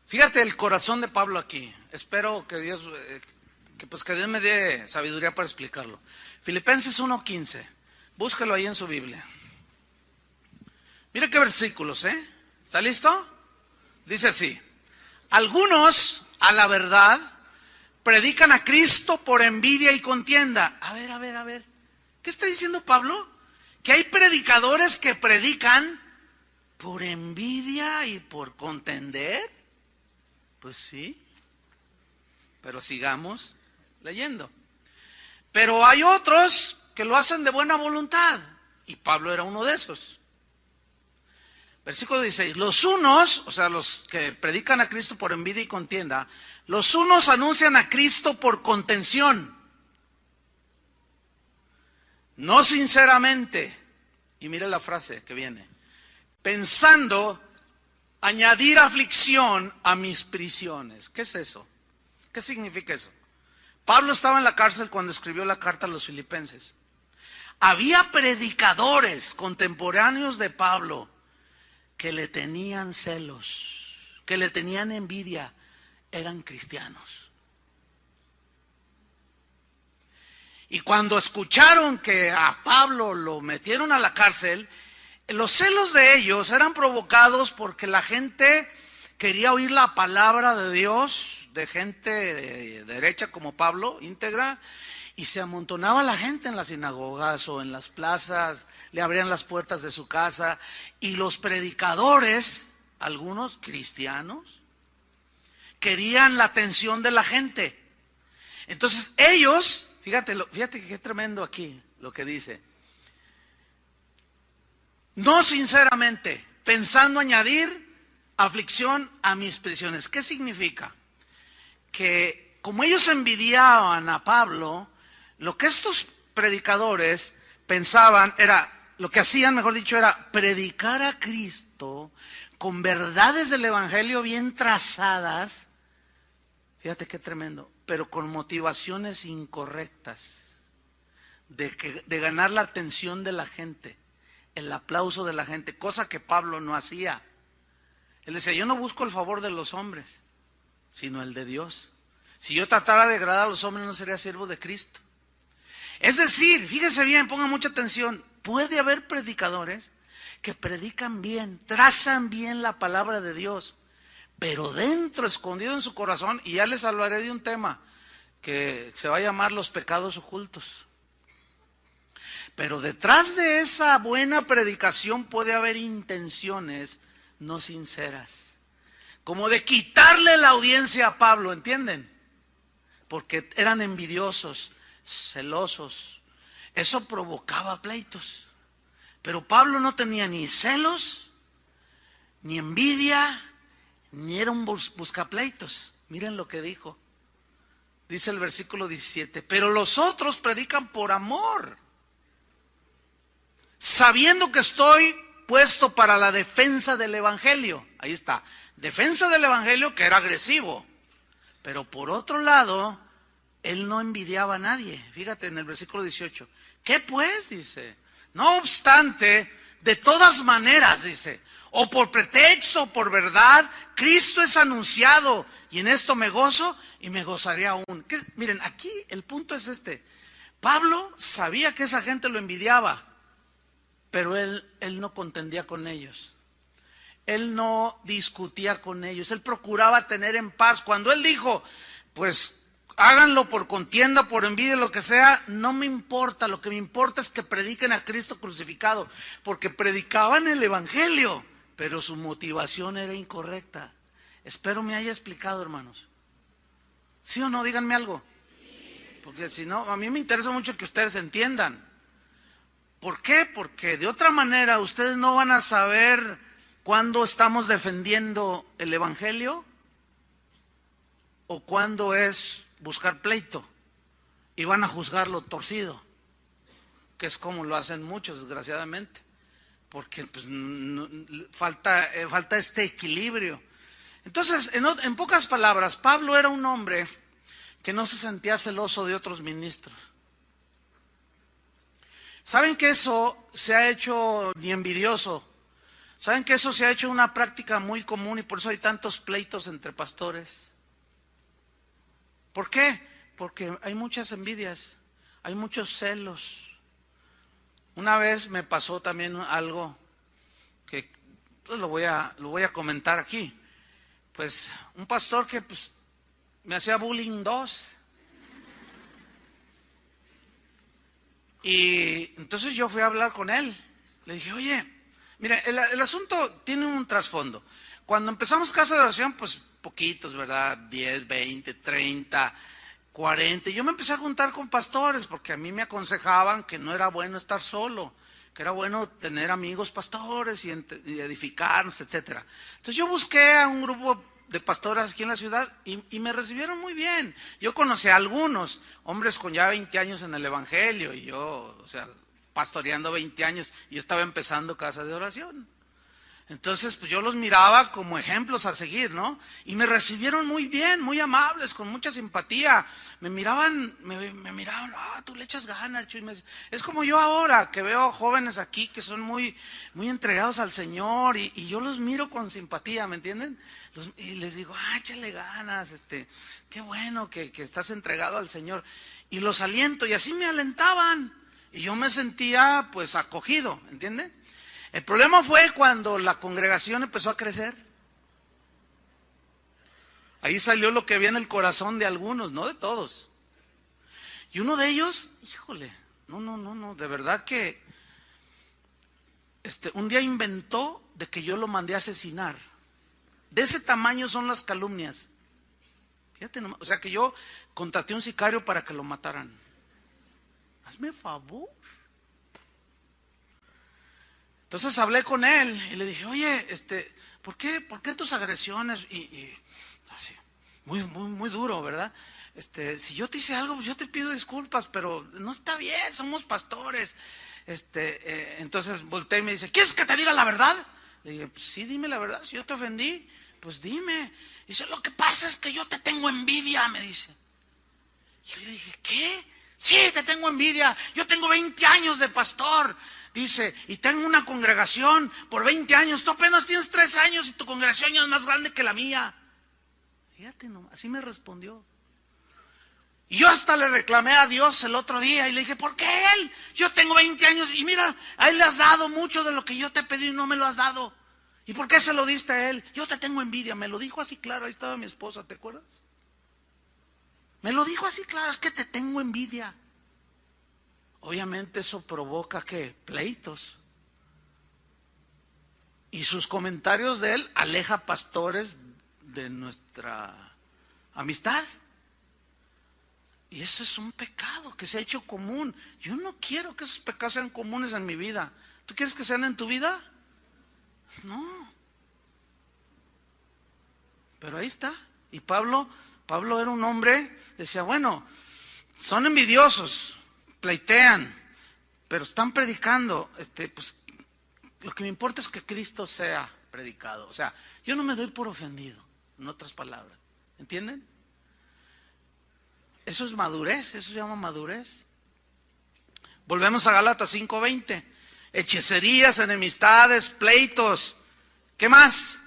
Fíjate el corazón de Pablo aquí. Espero que Dios me dé sabiduría para explicarlo. Filipenses 1:15. Búsquelo ahí en su Biblia. Mira qué versículos, ¿eh? ¿Está listo? Dice así: algunos, a la verdad, predican a Cristo por envidia y contienda. A ver. ¿Qué está diciendo Pablo? Que hay predicadores que predican por envidia y por contender. Pues sí. Pero sigamos leyendo. Pero hay otros que lo hacen de buena voluntad. Y Pablo era uno de esos. Versículo 16, los unos, o sea, los que predican a Cristo por envidia y contienda, los unos anuncian a Cristo por contención, no sinceramente, y mire la frase que viene, pensando añadir aflicción a mis prisiones. ¿Qué es eso? ¿Qué significa eso? Pablo estaba en la cárcel cuando escribió la carta a los filipenses. Había predicadores contemporáneos de Pablo que le tenían celos, que le tenían envidia, eran cristianos. Y cuando escucharon que a Pablo lo metieron a la cárcel, los celos de ellos eran provocados porque la gente quería oír la palabra de Dios, de gente derecha como Pablo, íntegra, y se amontonaba la gente en las sinagogas o en las plazas, le abrían las puertas de su casa, y los predicadores, algunos cristianos, querían la atención de la gente. Entonces ellos, fíjate qué tremendo aquí lo que dice, no sinceramente, pensando añadir aflicción a mis prisiones. ¿Qué significa? Que como ellos envidiaban a Pablo, lo que estos predicadores pensaban era, lo que hacían, mejor dicho, era predicar a Cristo con verdades del Evangelio bien trazadas, fíjate qué tremendo, pero con motivaciones incorrectas, de ganar la atención de la gente, el aplauso de la gente, cosa que Pablo no hacía. Él decía, yo no busco el favor de los hombres, sino el de Dios. Si yo tratara de agradar a los hombres, no sería siervo de Cristo. Es decir, fíjese bien, ponga mucha atención, puede haber predicadores que predican bien, trazan bien la palabra de Dios, pero dentro, escondido en su corazón, y ya les hablaré de un tema que se va a llamar los pecados ocultos. Pero detrás de esa buena predicación puede haber intenciones no sinceras, como de quitarle la audiencia a Pablo, ¿entienden? Porque eran envidiosos, celosos. Eso provocaba pleitos. Pero Pablo no tenía ni celos, ni envidia, ni era un buscapleitos. Miren lo que dijo. Dice el versículo 17, pero los otros predican por amor, sabiendo que estoy puesto para la defensa del Evangelio. Ahí está, defensa del Evangelio, que era agresivo. Pero por otro lado, él no envidiaba a nadie. Fíjate en el versículo 18. ¿Qué pues? Dice. No obstante, de todas maneras, dice, o por pretexto o por verdad, Cristo es anunciado, y en esto me gozo y me gozaré aún. Miren, aquí el punto es este. Pablo sabía que esa gente lo envidiaba, pero él no contendía con ellos. Él no discutía con ellos. Él procuraba tener en paz. Cuando él dijo, pues háganlo por contienda, por envidia, lo que sea, no me importa. Lo que me importa es que prediquen a Cristo crucificado, porque predicaban el evangelio, pero su motivación era incorrecta. Espero me haya explicado, hermanos. ¿Sí o no? Díganme algo. Porque si no, a mí me interesa mucho que ustedes entiendan. ¿Por qué? Porque de otra manera ustedes no van a saber cuándo estamos defendiendo el evangelio o cuándo es buscar pleito, y van a juzgarlo torcido, que es como lo hacen muchos, desgraciadamente, porque pues, falta este equilibrio. Entonces, en pocas palabras, Pablo era un hombre que no se sentía celoso de otros ministros. ¿Saben que eso se ha hecho ni envidioso? ¿Saben que eso se ha hecho una práctica muy común y por eso hay tantos pleitos entre pastores? ¿Por qué? Porque hay muchas envidias, hay muchos celos. Una vez me pasó también algo que pues, lo voy a comentar aquí. Pues un pastor que pues, me hacía bullying 2. Y entonces yo fui a hablar con él. Le dije, oye, mira, el asunto tiene un trasfondo. Cuando empezamos casa de oración, pues poquitos, ¿verdad? 10, 20, 30, 40. Y yo me empecé a juntar con pastores porque a mí me aconsejaban que no era bueno estar solo, que era bueno tener amigos pastores y edificarnos, etcétera. Entonces yo busqué a un grupo de pastores aquí en la ciudad y me recibieron muy bien. Yo conocí a algunos hombres con ya 20 años en el evangelio y yo, o sea, pastoreando 20 años, y yo estaba empezando casa de oración. Entonces, pues yo los miraba como ejemplos a seguir, ¿no? Y me recibieron muy bien, muy amables, con mucha simpatía. Me miraban, tú le echas ganas, Chuy. Es como yo ahora, que veo jóvenes aquí que son muy, muy entregados al Señor, y yo los miro con simpatía, ¿me entienden? Y les digo, échale ganas, qué bueno que estás entregado al Señor. Y los aliento, y así me alentaban. Y yo me sentía, pues, acogido, ¿entienden? El problema fue cuando la congregación empezó a crecer. Ahí salió lo que había en el corazón de algunos, no de todos. Y uno de ellos, híjole, no, de verdad que un día inventó de que yo lo mandé a asesinar. De ese tamaño son las calumnias. Fíjate nomás, o sea que yo contraté un sicario para que lo mataran. Hazme favor. Entonces hablé con él y le dije, oye, ¿por qué tus agresiones? Y así, muy duro, ¿verdad? Si yo te hice algo, pues yo te pido disculpas, pero no está bien, somos pastores. Entonces volteé y me dice, ¿quieres que te diga la verdad? Le dije, pues sí, dime la verdad, si yo te ofendí, pues dime. Dice, lo que pasa es que yo te tengo envidia, me dice. Yo le dije, ¿qué? Sí, te tengo envidia, yo tengo 20 años de pastor. Dice, y tengo una congregación por 20 años, tú apenas tienes 3 años y tu congregación ya es más grande que la mía. Fíjate nomás, así me respondió. Y yo hasta le reclamé a Dios el otro día y le dije, ¿por qué él? Yo tengo 20 años y mira, a él le has dado mucho de lo que yo te pedí y no me lo has dado. ¿Y por qué se lo diste a él? Yo te tengo envidia, me lo dijo así claro, ahí estaba mi esposa, ¿te acuerdas? Me lo dijo así claro, es que te tengo envidia. Obviamente eso provoca, ¿qué? Pleitos. Y sus comentarios de él aleja pastores de nuestra amistad. Y eso es un pecado que se ha hecho común. Yo no quiero que esos pecados sean comunes en mi vida. ¿Tú quieres que sean en tu vida? No. Pero ahí está. Y Pablo era un hombre, decía, bueno, son envidiosos, pleitean, pero están predicando, pues lo que me importa es que Cristo sea predicado. O sea, yo no me doy por ofendido, en otras palabras. ¿Entienden? Eso es madurez, eso se llama madurez. Volvemos a Gálatas 5:20. Hechicerías, enemistades, pleitos. ¿Qué más?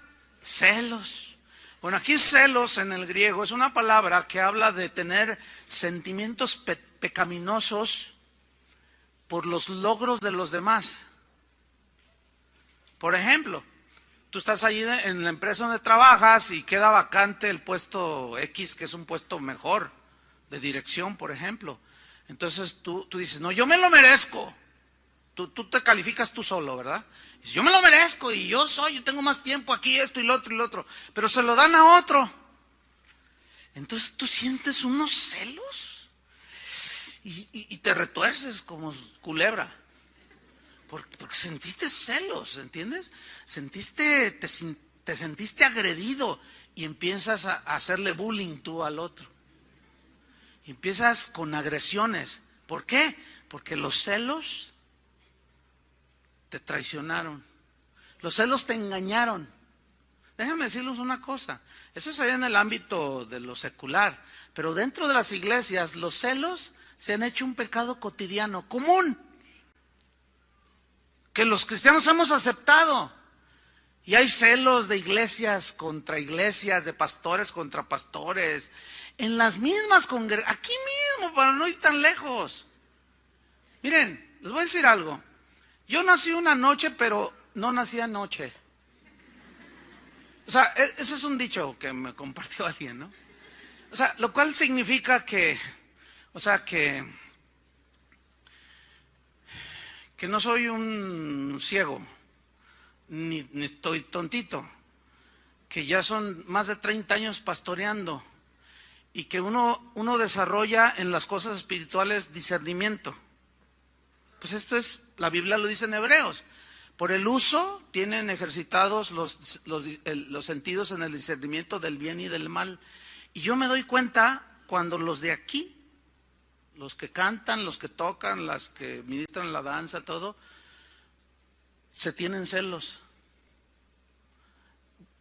Celos. Bueno, aquí celos en el griego es una palabra que habla de tener sentimientos pecaminosos por los logros de los demás. Por ejemplo, tú estás allí en la empresa donde trabajas y queda vacante el puesto X, que es un puesto mejor, de dirección, por ejemplo. Entonces tú dices, no, yo me lo merezco. Tú te calificas tú solo, ¿verdad? Dices, yo me lo merezco y yo tengo más tiempo aquí, esto y lo otro y lo otro. Pero se lo dan a otro. Entonces tú sientes unos celos y te retuerces como culebra. Porque sentiste celos, ¿entiendes? Te sentiste agredido y empiezas a hacerle bullying tú al otro. Y empiezas con agresiones. ¿Por qué? Porque los celos te traicionaron. Los celos te engañaron. Déjenme decirles una cosa. Eso es allá en el ámbito de lo secular. Pero dentro de las iglesias, los celos se han hecho un pecado cotidiano, común. Que los cristianos hemos aceptado. Y hay celos de iglesias, de pastores contra pastores, en las mismas congregaciones, aquí mismo, para no ir tan lejos. Miren, les voy a decir algo. Yo nací una noche, pero no nací anoche. O sea, ese es un dicho que me compartió alguien, ¿no? O sea, lo cual significa que no soy un ciego, ni estoy tontito, que ya son más de 30 años pastoreando y que uno desarrolla en las cosas espirituales discernimiento. Pues esto es, la Biblia lo dice en Hebreos. Por el uso tienen ejercitados los sentidos en el discernimiento del bien y del mal. Y yo me doy cuenta cuando los de aquí, los que cantan, los que tocan, las que ministran la danza, todo, se tienen celos.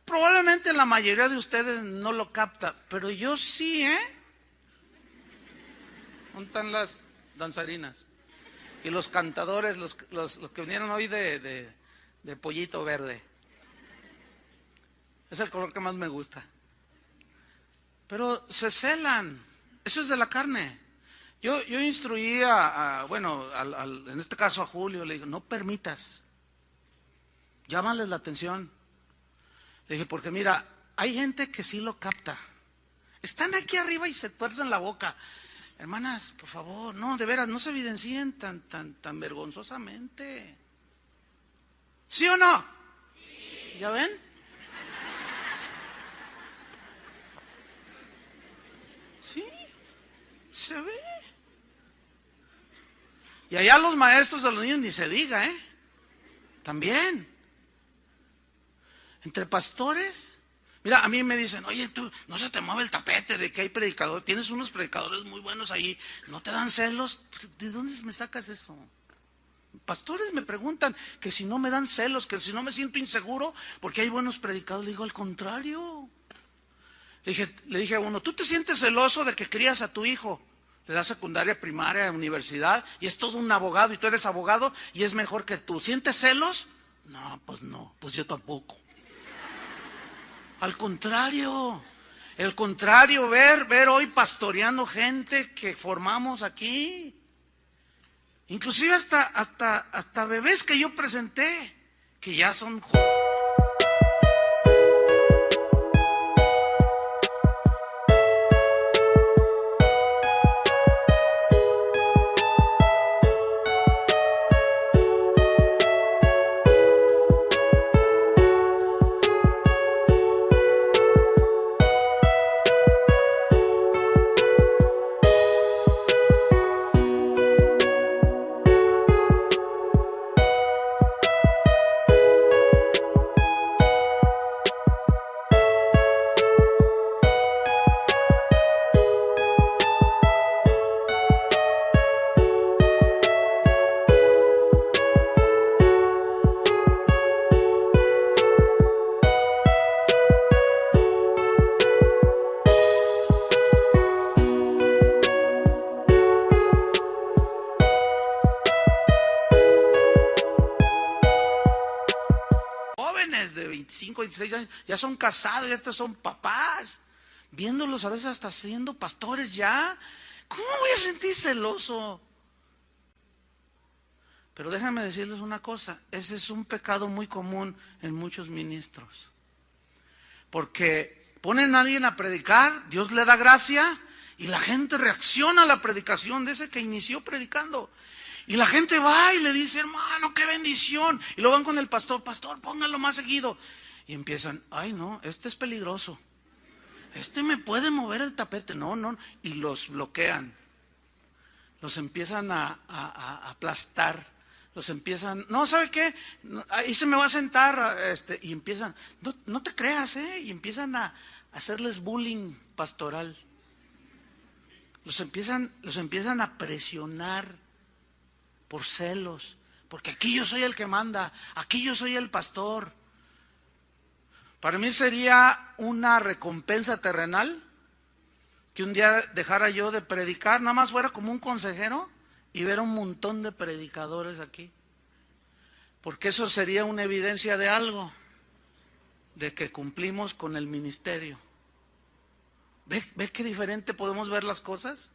Probablemente la mayoría de ustedes no lo capta, pero yo sí, ¿Dónde están las danzarinas? Y los cantadores, los que vinieron hoy de pollito verde. Es el color que más me gusta. Pero se celan. Eso es de la carne. Yo instruí en este caso a Julio, le dije, no permitas. Llámales la atención. Le dije, porque mira, hay gente que sí lo capta. Están aquí arriba y se tuercen la boca. Hermanas, por favor, no, de veras, no se evidencien tan vergonzosamente. ¿Sí o no? Sí. ¿Ya ven? Sí, se ve. Y allá los maestros de los niños ni se diga, También. Entre pastores. Mira, a mí me dicen, oye, tú, no se te mueve el tapete de que hay predicadores, tienes unos predicadores muy buenos ahí, ¿no te dan celos? ¿De dónde me sacas eso? Pastores me preguntan que si no me dan celos, que si no me siento inseguro, porque hay buenos predicadores. Le digo, al contrario. Le dije a uno, ¿tú te sientes celoso de que crías a tu hijo? Le das secundaria, primaria, universidad, y es todo un abogado, y tú eres abogado, y es mejor que tú. ¿Sientes celos? No, pues yo tampoco. Al contrario, ver hoy pastoreando gente que formamos aquí. Inclusive hasta bebés que yo presenté, que ya son jóvenes. De 25, 26 años, ya son casados, ya son papás, viéndolos a veces hasta siendo pastores ya. ¿Cómo voy a sentir celoso? Pero déjenme decirles una cosa, ese es un pecado muy común en muchos ministros. Porque ponen a alguien a predicar, Dios le da gracia, y la gente reacciona a la predicación de ese que inició predicando. Y la gente va y le dice, hermano, qué bendición. Y lo van con el pastor, pastor, póngalo más seguido. Y empiezan, ay no, este es peligroso. Este me puede mover el tapete. No, no. Y los bloquean. Los empiezan a aplastar. Los empiezan, no, ¿sabe qué? Ahí se me va a sentar. Y empiezan, no te creas, y empiezan a hacerles bullying pastoral. Los empiezan a presionar por celos. Porque aquí yo soy el que manda, aquí yo soy el pastor. Para mí sería una recompensa terrenal que un día dejara yo de predicar, nada más fuera como un consejero y ver un montón de predicadores aquí. Porque eso sería una evidencia de algo, de que cumplimos con el ministerio. ¿Ve qué diferente podemos ver las cosas?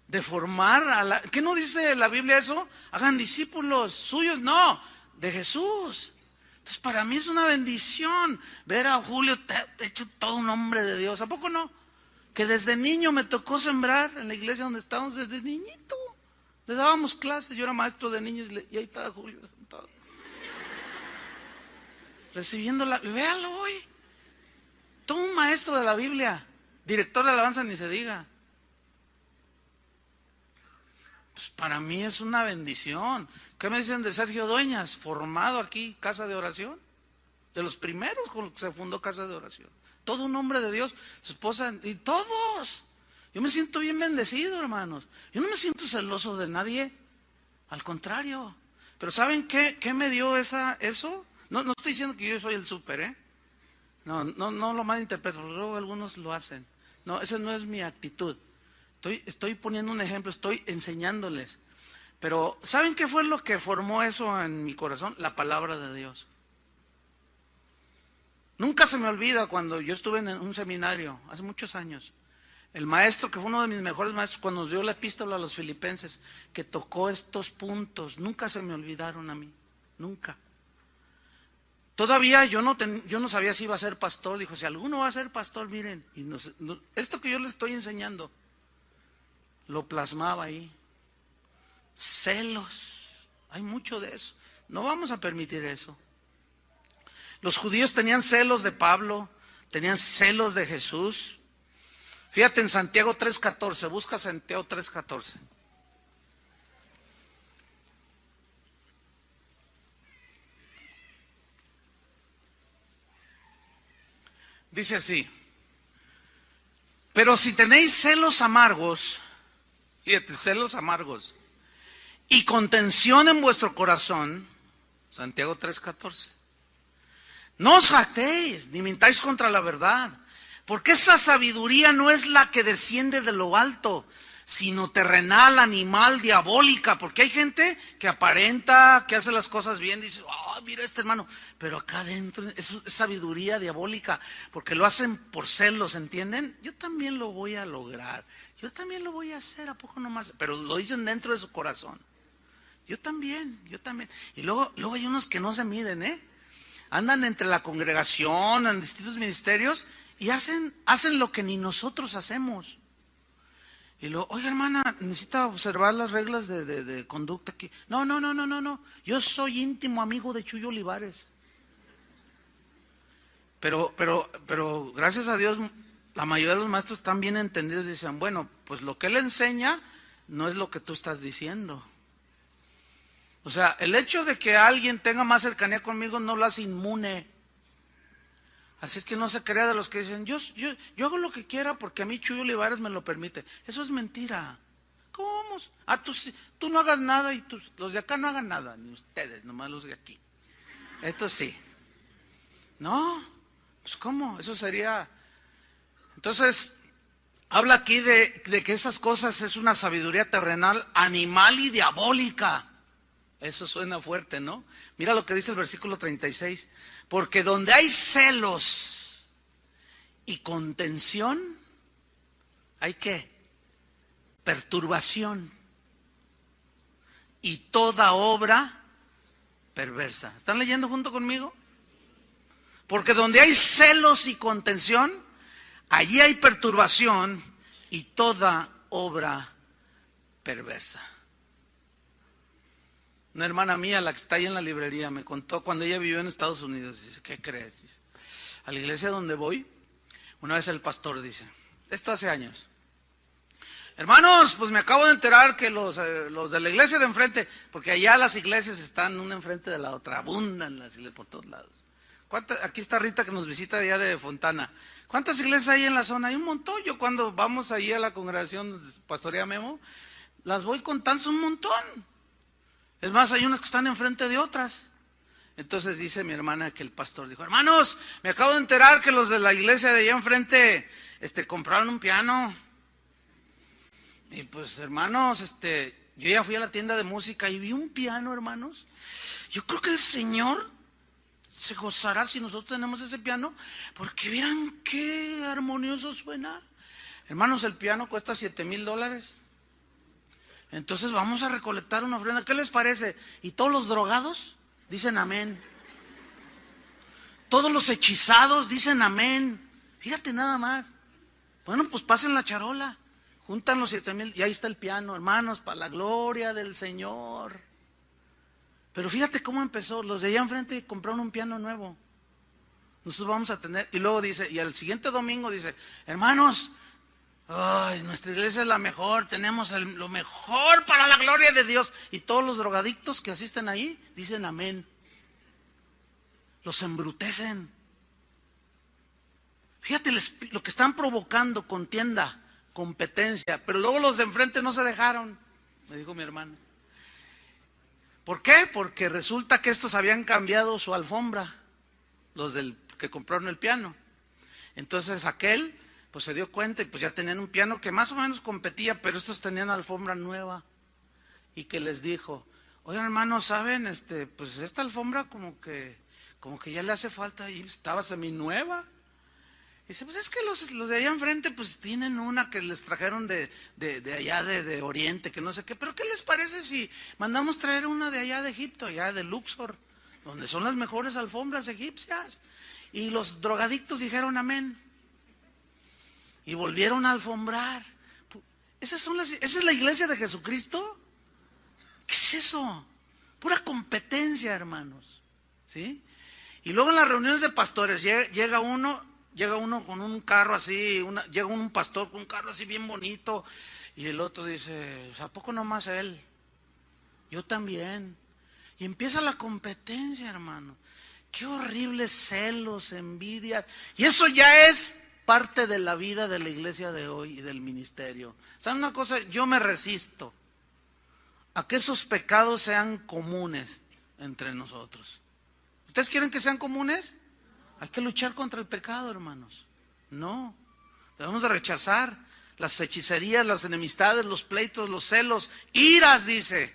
De formar a la... ¿Qué no dice la Biblia eso? Hagan discípulos suyos, no, de Jesús. Entonces para mí es una bendición ver a Julio hecho todo un hombre de Dios. ¿A poco no? Que desde niño me tocó sembrar en la iglesia donde estábamos, desde niñito. Le dábamos clases, yo era maestro de niños y ahí estaba Julio sentado. Recibiendo la... Véalo hoy. Todo un maestro de la Biblia, director de alabanza ni se diga. Pues para mí es una bendición. ¿Qué me dicen de Sergio Dueñas? Formado aquí, casa de oración. De los primeros con los que se fundó casa de oración. Todo un hombre de Dios, su esposa y todos. Yo me siento bien bendecido, hermanos. Yo no me siento celoso de nadie. Al contrario. Pero ¿saben qué me dio eso? No estoy diciendo que yo soy el súper, No lo malinterpreto, luego algunos lo hacen. No, esa no es mi actitud. Estoy poniendo un ejemplo, estoy enseñándoles. Pero ¿saben qué fue lo que formó eso en mi corazón? La palabra de Dios. Nunca se me olvida cuando yo estuve en un seminario, hace muchos años. El maestro, que fue uno de mis mejores maestros, cuando nos dio la epístola a los filipenses, que tocó estos puntos, nunca se me olvidaron a mí, nunca. Todavía yo no sabía si iba a ser pastor. Dijo, si alguno va a ser pastor, miren, esto que yo les estoy enseñando, lo plasmaba ahí. Celos, hay mucho de eso. No vamos a permitir eso. Los judíos tenían celos de Pablo, tenían celos de Jesús. Fíjate en Santiago 3:14, busca Santiago 3:14. Dice así, pero si tenéis celos amargos, fíjate, celos amargos, y contención en vuestro corazón, Santiago 3:14, no os jactéis, ni mintáis contra la verdad, porque esa sabiduría no es la que desciende de lo alto, sino terrenal, animal, diabólica. Porque hay gente que aparenta, que hace las cosas bien, dice, oh, mira este hermano, pero acá adentro es sabiduría diabólica, porque lo hacen por celos, ¿entienden? Yo también lo voy a lograr, yo también lo voy a hacer, ¿a poco nomás? Pero lo dicen dentro de su corazón. Yo también. Y luego hay unos que no se miden, andan entre la congregación, en distintos ministerios, y hacen lo que ni nosotros hacemos. Y luego, oye hermana, necesita observar las reglas de conducta aquí. No. Yo soy íntimo amigo de Chuyo Olivares. Pero gracias a Dios, la mayoría de los maestros están bien entendidos y dicen, bueno, pues lo que él enseña no es lo que tú estás diciendo. O sea, el hecho de que alguien tenga más cercanía conmigo no lo hace inmune. Así es que no se crea de los que dicen, yo hago lo que quiera porque a mí Chuyo Olivares me lo permite. Eso es mentira. ¿Cómo? Tú no hagas nada y los de acá no hagan nada, ni ustedes, nomás los de aquí. Esto sí. No, pues ¿cómo? Eso sería... Entonces, habla aquí de que esas cosas es una sabiduría terrenal, animal y diabólica. Eso suena fuerte, ¿no? Mira lo que dice el versículo 36. Porque donde hay celos y contención, ¿hay qué? Perturbación y toda obra perversa. ¿Están leyendo junto conmigo? Porque donde hay celos y contención, allí hay perturbación y toda obra perversa. Una hermana mía, la que está ahí en la librería, me contó cuando ella vivió en Estados Unidos. Dice, ¿qué crees? Dice, a la iglesia donde voy, una vez el pastor dice, esto hace años, hermanos, pues me acabo de enterar que los de la iglesia de enfrente, porque allá las iglesias están una enfrente de la otra, abundan las iglesias por todos lados. Aquí está Rita que nos visita allá de Fontana. ¿Cuántas iglesias hay en la zona? Hay un montón. Yo cuando vamos ahí a la congregación Pastorea Memo, las voy contando, son un montón. Es más, hay unas que están enfrente de otras. Entonces dice mi hermana que el pastor dijo, hermanos, me acabo de enterar que los de la iglesia de allá enfrente compraron un piano. Y pues hermanos, yo ya fui a la tienda de música y vi un piano, hermanos. Yo creo que el Señor se gozará si nosotros tenemos ese piano, porque vieran qué armonioso suena. Hermanos, el piano cuesta $7,000. Entonces vamos a recolectar una ofrenda. ¿Qué les parece? Y todos los drogados dicen amén. Todos los hechizados dicen amén. Fíjate nada más. Bueno, pues pasen la charola. Juntan los 7,000 y ahí está el piano, hermanos, para la gloria del Señor. Pero fíjate cómo empezó. Los de allá enfrente compraron un piano nuevo. Nosotros vamos a tener, y luego dice, y al siguiente domingo dice, hermanos, ay, nuestra iglesia es la mejor, tenemos lo mejor para la gloria de Dios. Y todos los drogadictos que asisten ahí dicen amén. Los embrutecen. Fíjate lo que están provocando, contienda, competencia. Pero luego los de enfrente no se dejaron, me dijo mi hermana. ¿Por qué? Porque resulta que estos habían cambiado su alfombra, los que compraron el piano. Entonces aquel pues se dio cuenta y pues ya tenían un piano que más o menos competía, pero estos tenían alfombra nueva. Y que les dijo, oigan hermanos, ¿saben? Pues esta alfombra como que ya le hace falta, y estaba seminueva. Y dice, pues es que los de allá enfrente pues tienen una que les trajeron de allá de Oriente, que no sé qué, pero ¿qué les parece si mandamos traer una de allá de Egipto, allá de Luxor, donde son las mejores alfombras egipcias? Y los drogadictos dijeron amén. Y volvieron a alfombrar. ¿Esa es la iglesia de Jesucristo? ¿Qué es eso? Pura competencia, hermanos. ¿Sí? Y luego en las reuniones de pastores llega uno con un carro así, llega un pastor con un carro así bien bonito, y el otro dice, ¿a poco nomás él? Yo también. Y empieza la competencia, hermano. Qué horribles celos, envidia. Y eso ya es parte de la vida de la iglesia de hoy y del ministerio. ¿Saben una cosa? Yo me resisto a que esos pecados sean comunes entre nosotros. ¿Ustedes quieren que sean comunes? Hay que luchar contra el pecado, hermanos. No, debemos de rechazar las hechicerías, las enemistades, los pleitos, los celos, iras, dice.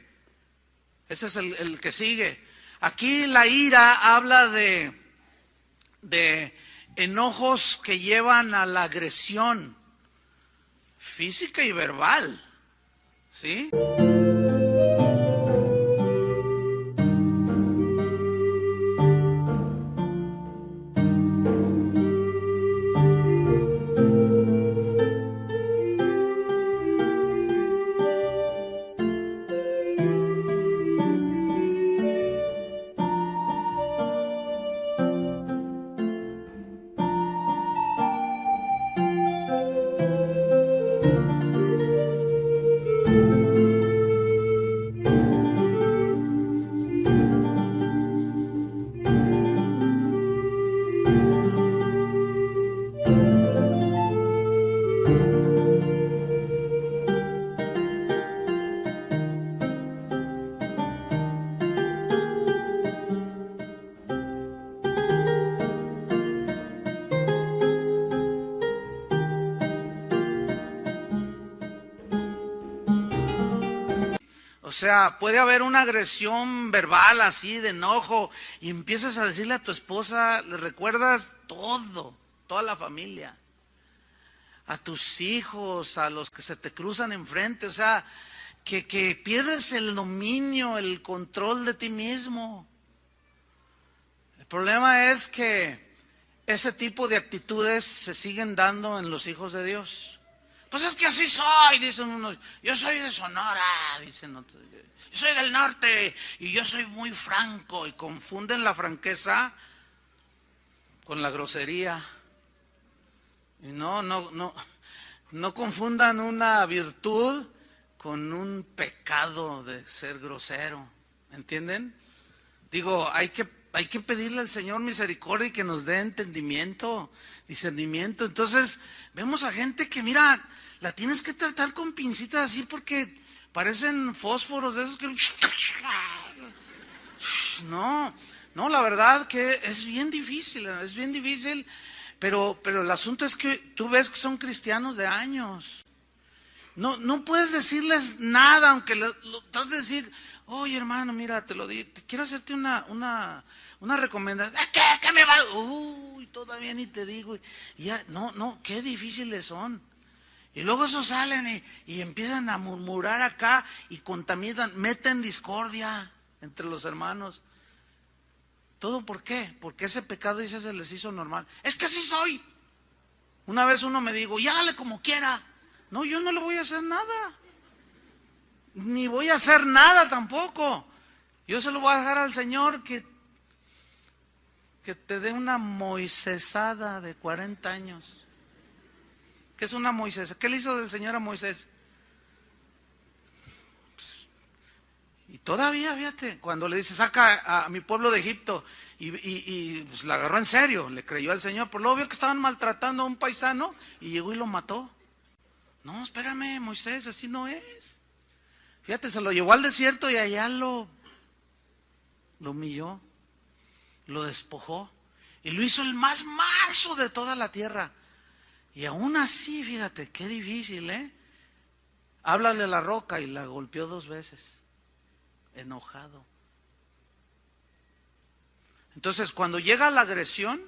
Ese es el que sigue. Aquí la ira habla de enojos que llevan a la agresión física y verbal, ¿sí? O sea, puede haber una agresión verbal así, de enojo, y empiezas a decirle a tu esposa, le recuerdas todo, toda la familia, a tus hijos, a los que se te cruzan enfrente, o sea, que pierdes el dominio, el control de ti mismo. El problema es que ese tipo de actitudes se siguen dando en los hijos de Dios. Pues es que así soy, dicen unos. Yo soy de Sonora, dicen otros. Yo soy del norte y yo soy muy franco. Y confunden la franqueza con la grosería. Y no confundan una virtud con un pecado de ser grosero. ¿Entienden? Digo, hay que pedirle al Señor misericordia y que nos dé entendimiento, discernimiento. Entonces, vemos a gente que, mira, la tienes que tratar con pincitas así porque parecen fósforos de esos que... No, la verdad que es bien difícil, pero el asunto es que tú ves que son cristianos de años. No puedes decirles nada, aunque lo trates de decir, oye hermano, mira, te lo digo, quiero hacerte una recomendación. ¿Qué me va? Uy, todavía ni te digo. Y ya, qué difíciles son. Y luego esos salen y empiezan a murmurar acá y contaminan, meten discordia entre los hermanos. ¿Todo por qué? Porque ese pecado ya se les hizo normal. Es que así soy. Una vez uno me dijo, y hágale como quiera. No, yo no le voy a hacer nada. Ni voy a hacer nada tampoco. Yo se lo voy a dejar al Señor que te dé una moisesada de 40 años. ¿Qué es una Moisés? ¿Qué le hizo del Señor a Moisés? Y todavía, fíjate, cuando le dice, saca a mi pueblo de Egipto, y pues la agarró en serio, le creyó al Señor, por lo obvio que estaban maltratando a un paisano, y llegó y lo mató. No, espérame, Moisés, así no es. Fíjate, se lo llevó al desierto y allá lo humilló, lo despojó, y lo hizo el más manso de toda la tierra. Y aún así, fíjate, qué difícil, ¿eh? Háblale a la roca y la golpeó 2 veces. Enojado. Entonces, cuando llega la agresión,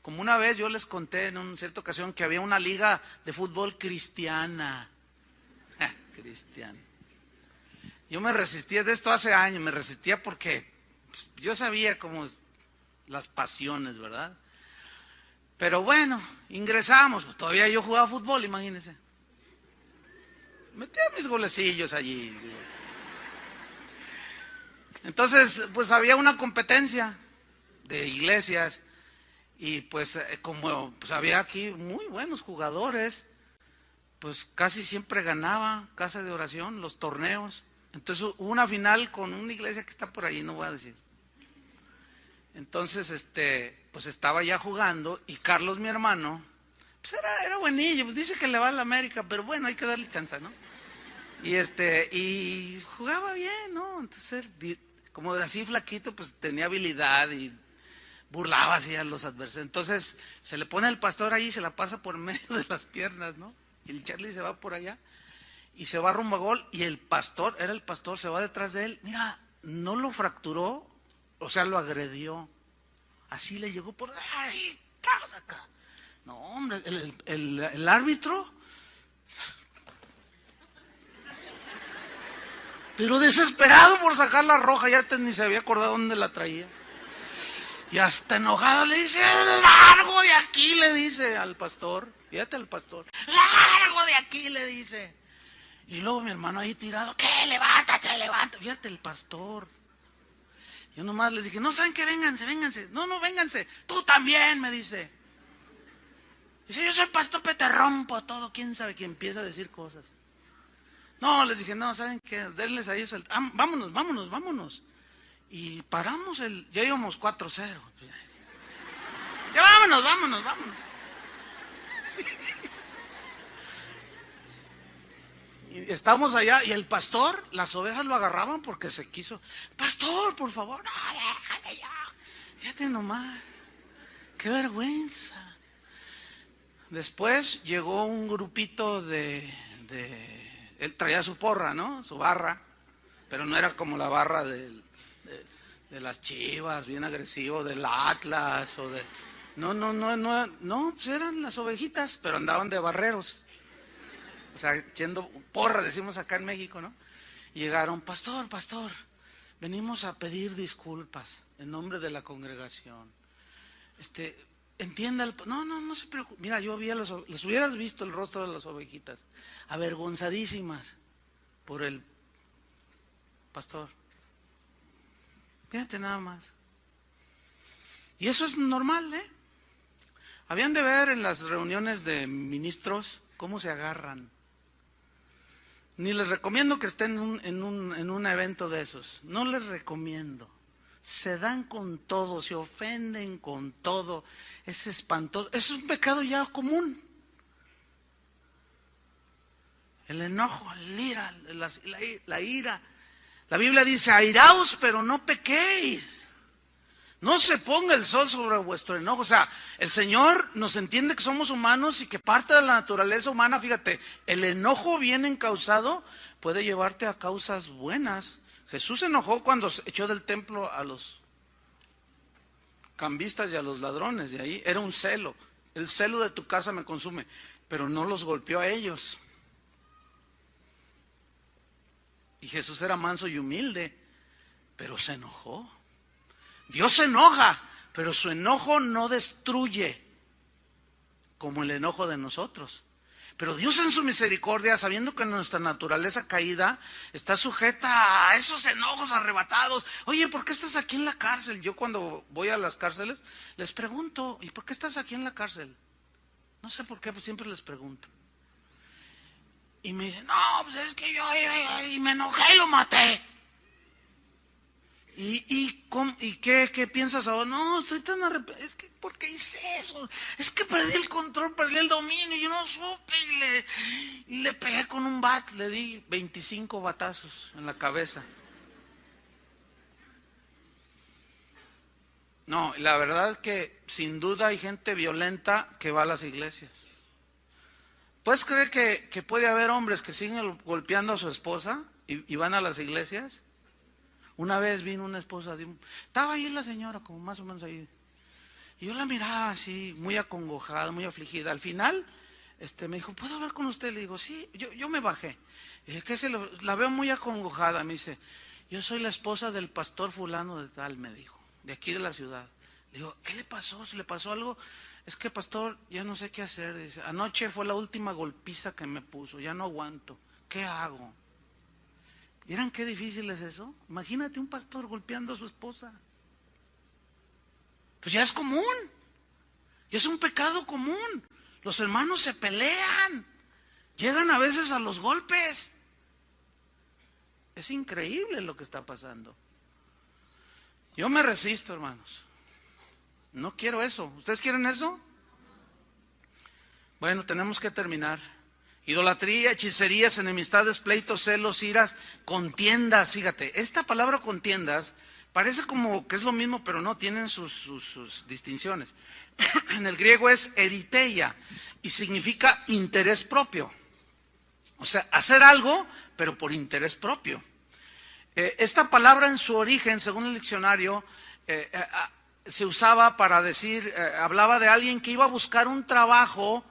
como una vez yo les conté en una cierta ocasión que había una liga de fútbol cristiana. Cristiana. Yo me resistía de esto hace años, me resistía porque yo sabía cómo las pasiones, ¿verdad? Pero bueno, ingresamos, todavía yo jugaba fútbol, imagínense. Metía mis golecillos allí. Entonces, pues había una competencia de iglesias y pues como pues había aquí muy buenos jugadores, pues casi siempre ganaba Casa de Oración, los torneos. Entonces hubo una final con una iglesia que está por ahí, no voy a decir. Entonces, pues estaba ya jugando y Carlos, mi hermano, pues era buenillo, pues dice que le va a la América, pero bueno, hay que darle chance, ¿no? Y jugaba bien, ¿no? Entonces, como así flaquito, pues tenía habilidad y burlaba así a los adversarios. Entonces, se le pone el pastor ahí y se la pasa por medio de las piernas, ¿no? Y el Charlie se va por allá y se va rumbo a gol y el pastor, se va detrás de él. Mira, no lo fracturó, o sea, lo agredió. Así le llegó por ahí, acá. No, hombre, el árbitro, pero desesperado por sacar la roja, ya ni se había acordado dónde la traía. Y hasta enojado le dice, largo de aquí, le dice al pastor. Fíjate al pastor, largo de aquí, le dice. Y luego mi hermano ahí tirado, ¿qué? Levántate, levántate. Fíjate el pastor. Yo nomás les dije, no, ¿saben qué? Vénganse. No, vénganse. Tú también, me dice. Dice, yo soy pastor, te rompo todo. ¿Quién sabe? Que empieza a decir cosas. No, les dije, no, ¿saben qué? Denles a ellos vámonos. Y paramos ya íbamos 4-0. Ya vámonos. Y estamos allá y el pastor, las ovejas lo agarraban porque se quiso. Pastor, por favor, no, déjale ya. Fíjate nomás, qué vergüenza. Después llegó un grupito él traía su porra, ¿no? Su barra, pero no era como la barra de las Chivas, bien agresivo, del Atlas o de... No, pues eran las ovejitas, pero andaban de barreros. O sea, echando porra, decimos acá en México, ¿no? Y llegaron, pastor, venimos a pedir disculpas en nombre de la congregación. entienda, no se preocupe. Mira, yo vi les hubieras visto el rostro de las ovejitas, avergonzadísimas por el pastor. Fíjate nada más. Y eso es normal, ¿eh? Habían de ver en las reuniones de ministros cómo se agarran. Ni les recomiendo que estén en un evento de esos. No les recomiendo. Se dan con todo, se ofenden con todo. Es espantoso. Es un pecado ya común. El enojo, el ira, la ira. La Biblia dice, airaos, pero no pequéis. No se ponga el sol sobre vuestro enojo. O sea, el Señor nos entiende que somos humanos y que parte de la naturaleza humana, fíjate, el enojo bien encausado puede llevarte a causas buenas. Jesús se enojó cuando echó del templo a los cambistas y a los ladrones. De ahí era un celo. El celo de tu casa me consume. Pero no los golpeó a ellos. Y Jesús era manso y humilde, pero se enojó. Dios se enoja, pero su enojo no destruye como el enojo de nosotros. Pero Dios en su misericordia, sabiendo que nuestra naturaleza caída está sujeta a esos enojos arrebatados. Oye, ¿por qué estás aquí en la cárcel? Yo cuando voy a las cárceles les pregunto, ¿y por qué estás aquí en la cárcel? No sé por qué, pues siempre les pregunto. Y me dicen, no, pues es que yo me enojé y lo maté. ¿Y qué piensas ahora? No, estoy tan arrepentido. Es que, ¿por qué hice eso? Es que perdí el control, perdí el dominio. Yo no supe y le pegué con un bat. Le di 25 batazos en la cabeza. No, la verdad es que sin duda hay gente violenta que va a las iglesias. ¿Puedes creer que puede haber hombres que siguen golpeando a su esposa y van a las iglesias? Una vez vino una esposa estaba ahí la señora, como más o menos ahí. Y yo la miraba así, muy acongojada, muy afligida. Al final, me dijo, ¿puedo hablar con usted? Le digo, sí, yo me bajé. Y dije, la veo muy acongojada. Me dice, yo soy la esposa del pastor fulano de tal, me dijo, de aquí de la ciudad. Le digo, ¿qué le pasó? ¿Se le pasó algo? Es que, pastor, ya no sé qué hacer. Dice, anoche fue la última golpiza que me puso, ya no aguanto. ¿Qué hago? ¿Vieran qué difícil es eso? Imagínate un pastor golpeando a su esposa. Pues ya es común. Ya es un pecado común. Los hermanos se pelean. Llegan a veces a los golpes. Es increíble lo que está pasando. Yo me resisto, hermanos. No quiero eso. ¿Ustedes quieren eso? Bueno, tenemos que terminar. Idolatría, hechicerías, enemistades, pleitos, celos, iras, contiendas. Fíjate, esta palabra contiendas parece como que es lo mismo, pero no, tienen sus distinciones. En el griego es eriteia y significa interés propio. O sea, hacer algo, pero por interés propio. Esta palabra en su origen, según el diccionario, se usaba para decir, hablaba de alguien que iba a buscar un trabajo.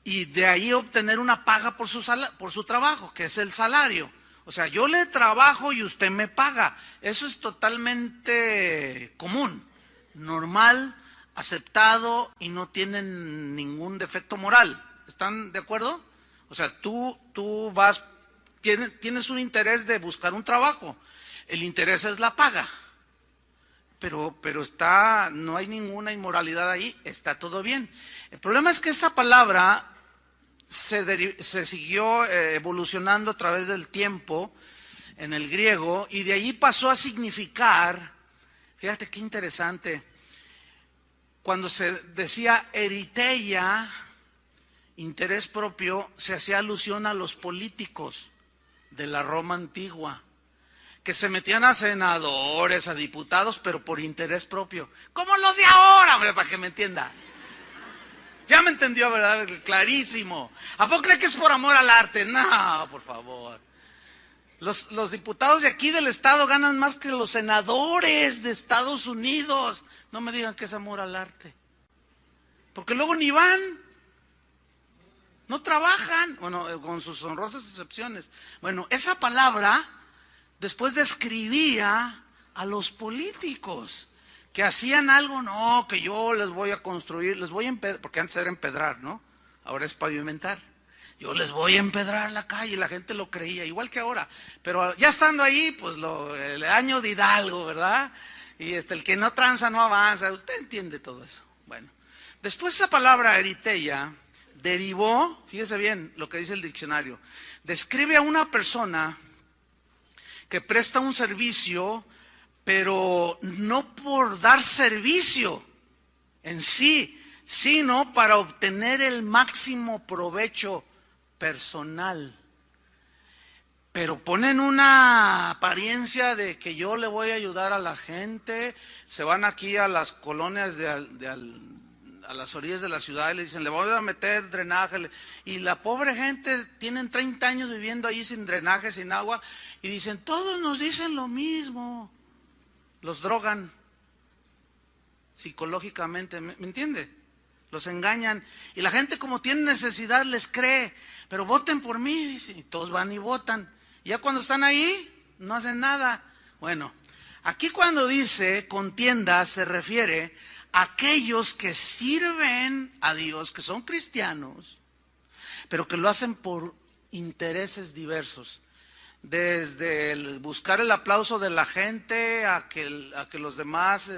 Y de ahí obtener una paga por su trabajo, que es el salario. O sea, yo le trabajo y usted me paga. Eso es totalmente común, normal, aceptado y no tiene ningún defecto moral. ¿Están de acuerdo? O sea, tú tienes un interés de buscar un trabajo. El interés es la paga. pero no hay ninguna inmoralidad ahí, está todo bien. El problema es que esta palabra se siguió evolucionando a través del tiempo en el griego, y de allí pasó a significar, fíjate qué interesante, cuando se decía eriteia, interés propio, se hacía alusión a los políticos de la Roma antigua, que se metían a senadores, a diputados, pero por interés propio, como los de ahora, hombre, para que me entienda. Ya me entendió, ¿verdad? Clarísimo. ¿A poco cree que es por amor al arte? No, por favor. Los diputados de aquí del estado ganan más que los senadores de Estados Unidos. No me digan que es amor al arte. Porque luego ni van. No trabajan. Bueno, con sus honrosas excepciones. Bueno, esa palabra después describía a los políticos que hacían algo, no, que yo les voy a construir, les voy a empedrar, porque antes era empedrar, ¿no? Ahora es pavimentar. Yo les voy a empedrar la calle, la gente lo creía, igual que ahora. Pero ya estando ahí, pues el año de Hidalgo, ¿verdad? Y el que no tranza no avanza, usted entiende todo eso. Bueno, después esa palabra eriteia derivó, fíjese bien lo que dice el diccionario, describe a una persona que presta un servicio, pero no por dar servicio en sí, sino para obtener el máximo provecho personal. Pero ponen una apariencia de que yo le voy a ayudar a la gente, se van aquí a las colonias a las orillas de la ciudad y le dicen, le voy a meter drenaje, y la pobre gente tienen 30 años viviendo ahí sin drenaje, sin agua, y dicen, todos nos dicen lo mismo. Los drogan psicológicamente, ¿me entiende? Los engañan, y la gente como tiene necesidad les cree, pero voten por mí, dicen, y todos van y votan. Y ya cuando están ahí, no hacen nada. Bueno, aquí cuando dice contienda se refiere a aquellos que sirven a Dios, que son cristianos, pero que lo hacen por intereses diversos. Desde buscar el aplauso de la gente a que los demás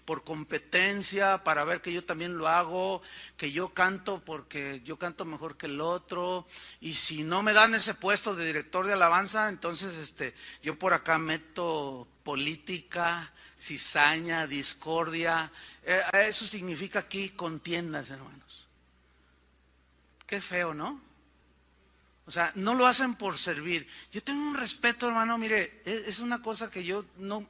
por competencia, para ver que yo también lo hago, que yo canto porque yo canto mejor que el otro, y si no me dan ese puesto de director de alabanza, entonces yo por acá meto política, cizaña, discordia. Eso significa aquí contiendas, hermanos. Qué feo, ¿no? O sea, no lo hacen por servir. Yo tengo un respeto, hermano, mire, es una cosa que yo no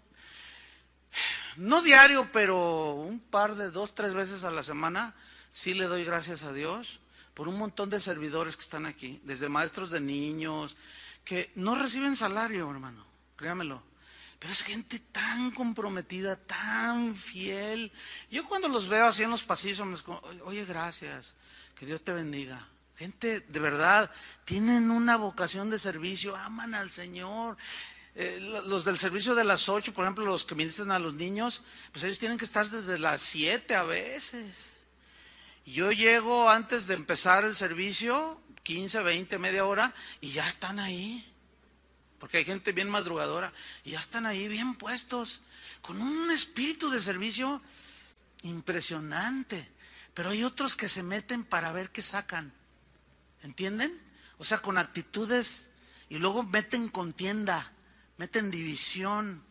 diario, pero un par de 2, 3 veces a la semana, sí le doy gracias a Dios por un montón de servidores que están aquí, desde maestros de niños, que no reciben salario, hermano, créamelo. Pero es gente tan comprometida, tan fiel. Yo cuando los veo así en los pasillos, oye, gracias, que Dios te bendiga. Gente, de verdad, tienen una vocación de servicio, aman al Señor. Los del servicio de las 8, por ejemplo, los que ministran a los niños, pues ellos tienen que estar desde las 7 a veces. Yo llego antes de empezar el servicio, 15, 20, media hora, y ya están ahí. Porque hay gente bien madrugadora, y ya están ahí bien puestos, con un espíritu de servicio impresionante. Pero hay otros que se meten para ver qué sacan. ¿Entienden? O sea, con actitudes, y luego meten contienda, meten división,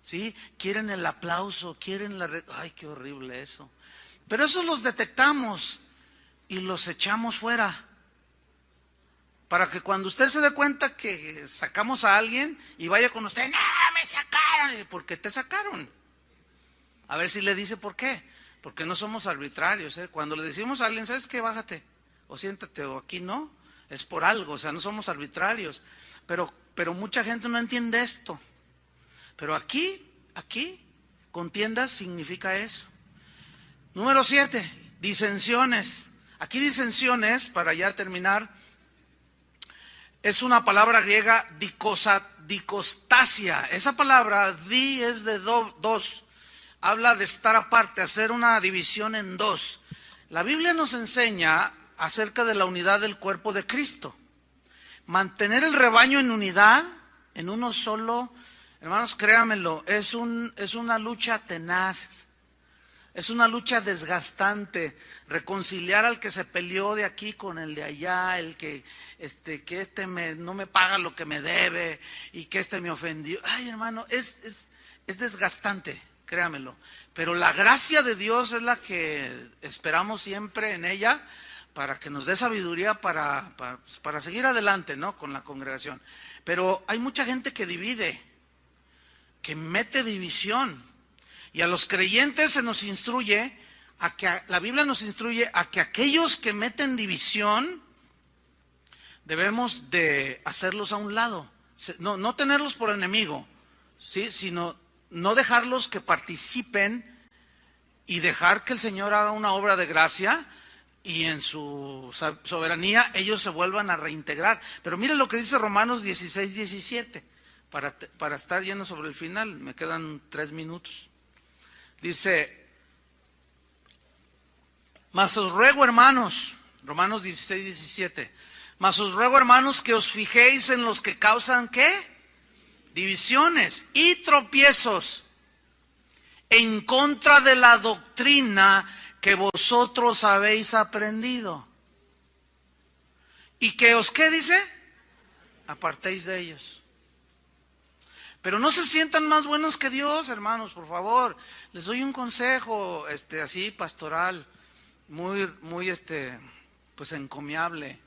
¿sí? Quieren el aplauso, quieren ¡ay, qué horrible eso! Pero esos los detectamos y los echamos fuera. Para que cuando usted se dé cuenta que sacamos a alguien y vaya con usted, ¡no, me sacaron! ¿Por qué te sacaron? A ver si le dice por qué. Porque no somos arbitrarios, ¿eh? Cuando le decimos a alguien, ¿sabes qué? Bájate. O siéntate, o aquí no, es por algo, o sea, no somos arbitrarios, pero mucha gente no entiende esto. Pero aquí, contiendas significa eso. Número 7, disensiones. Aquí disensiones, para ya terminar, es una palabra griega dicostasia. Esa palabra, di es de dos, habla de estar aparte, hacer una división en dos. La Biblia nos enseña acerca de la unidad del cuerpo de Cristo. Mantener el rebaño en unidad, en uno solo, Hermanos, créanmelo, es una lucha tenaz, es una lucha desgastante. Reconciliar al que se peleó de aquí con el de allá, el que no me paga lo que me debe y que me ofendió. Ay, hermano, es desgastante, créanmelo. Pero la gracia de Dios es la que esperamos siempre en ella, para que nos dé sabiduría para seguir adelante, ¿no?, con la congregación. Pero hay mucha gente que divide, que mete división. Y a los creyentes se nos instruye, la Biblia nos instruye a que aquellos que meten división, debemos de hacerlos a un lado. No tenerlos por enemigo, ¿sí?, sino no dejarlos que participen y dejar que el Señor haga una obra de gracia y en su soberanía ellos se vuelvan a reintegrar. Pero mire lo que dice Romanos 16:17, para estar lleno sobre el final, me quedan 3 minutos. Dice, mas os ruego, hermanos, Romanos 16:17, mas os ruego, hermanos, que os fijéis en los que causan, ¿qué?, divisiones y tropiezos en contra de la doctrina que vosotros habéis aprendido. Y que os, ¿qué dice?, apartéis de ellos. Pero no se sientan más buenos que Dios, hermanos, por favor. Les doy un consejo, así pastoral, muy, pues encomiable.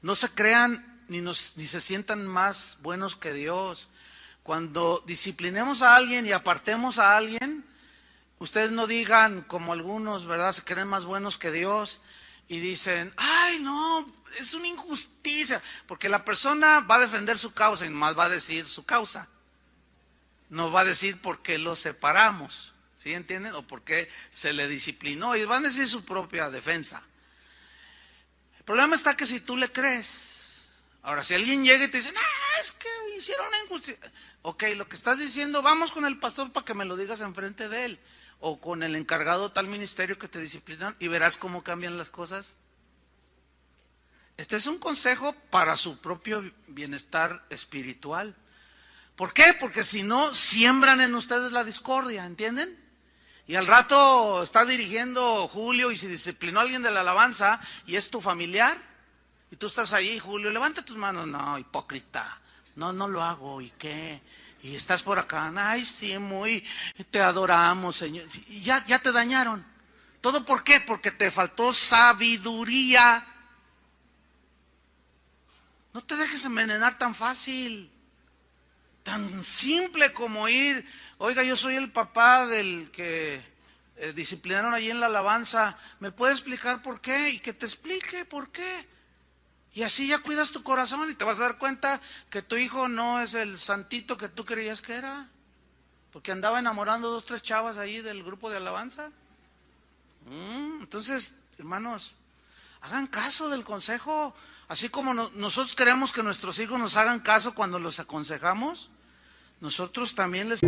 No se crean ni se sientan más buenos que Dios. Cuando disciplinemos a alguien y apartemos a alguien, ustedes no digan como algunos, ¿verdad?, se creen más buenos que Dios y dicen, ay, no, es una injusticia, porque la persona va a defender su causa y nomás va a decir su causa. No va a decir por qué lo separamos, ¿sí entienden? O por qué se le disciplinó, y van a decir su propia defensa. El problema está que si tú le crees. Ahora, si alguien llega y te dice, es que hicieron una injusticia. Ok, lo que estás diciendo, vamos con el pastor para que me lo digas enfrente de él. O con el encargado de tal ministerio que te disciplinan y verás cómo cambian las cosas. Este es un consejo para su propio bienestar espiritual. ¿Por qué? Porque si no, siembran en ustedes la discordia, ¿entienden? Y al rato está dirigiendo Julio y se disciplinó a alguien de la alabanza y es tu familiar. Y tú estás ahí, Julio, levanta tus manos. No, hipócrita. No lo hago. ¿Y qué? Y estás por acá. Ay, sí, te adoramos, Señor. Y ya te dañaron. ¿Todo por qué? Porque te faltó sabiduría. No te dejes envenenar tan fácil. Tan simple como ir. Oiga, yo soy el papá del que disciplinaron allí en la alabanza. ¿Me puede explicar por qué? Y que te explique por qué. Y así ya cuidas tu corazón y te vas a dar cuenta que tu hijo no es el santito que tú creías que era, porque andaba enamorando 2, 3 chavas ahí del grupo de alabanza. Entonces, hermanos, hagan caso del consejo, así como nosotros queremos que nuestros hijos nos hagan caso cuando los aconsejamos, nosotros también les...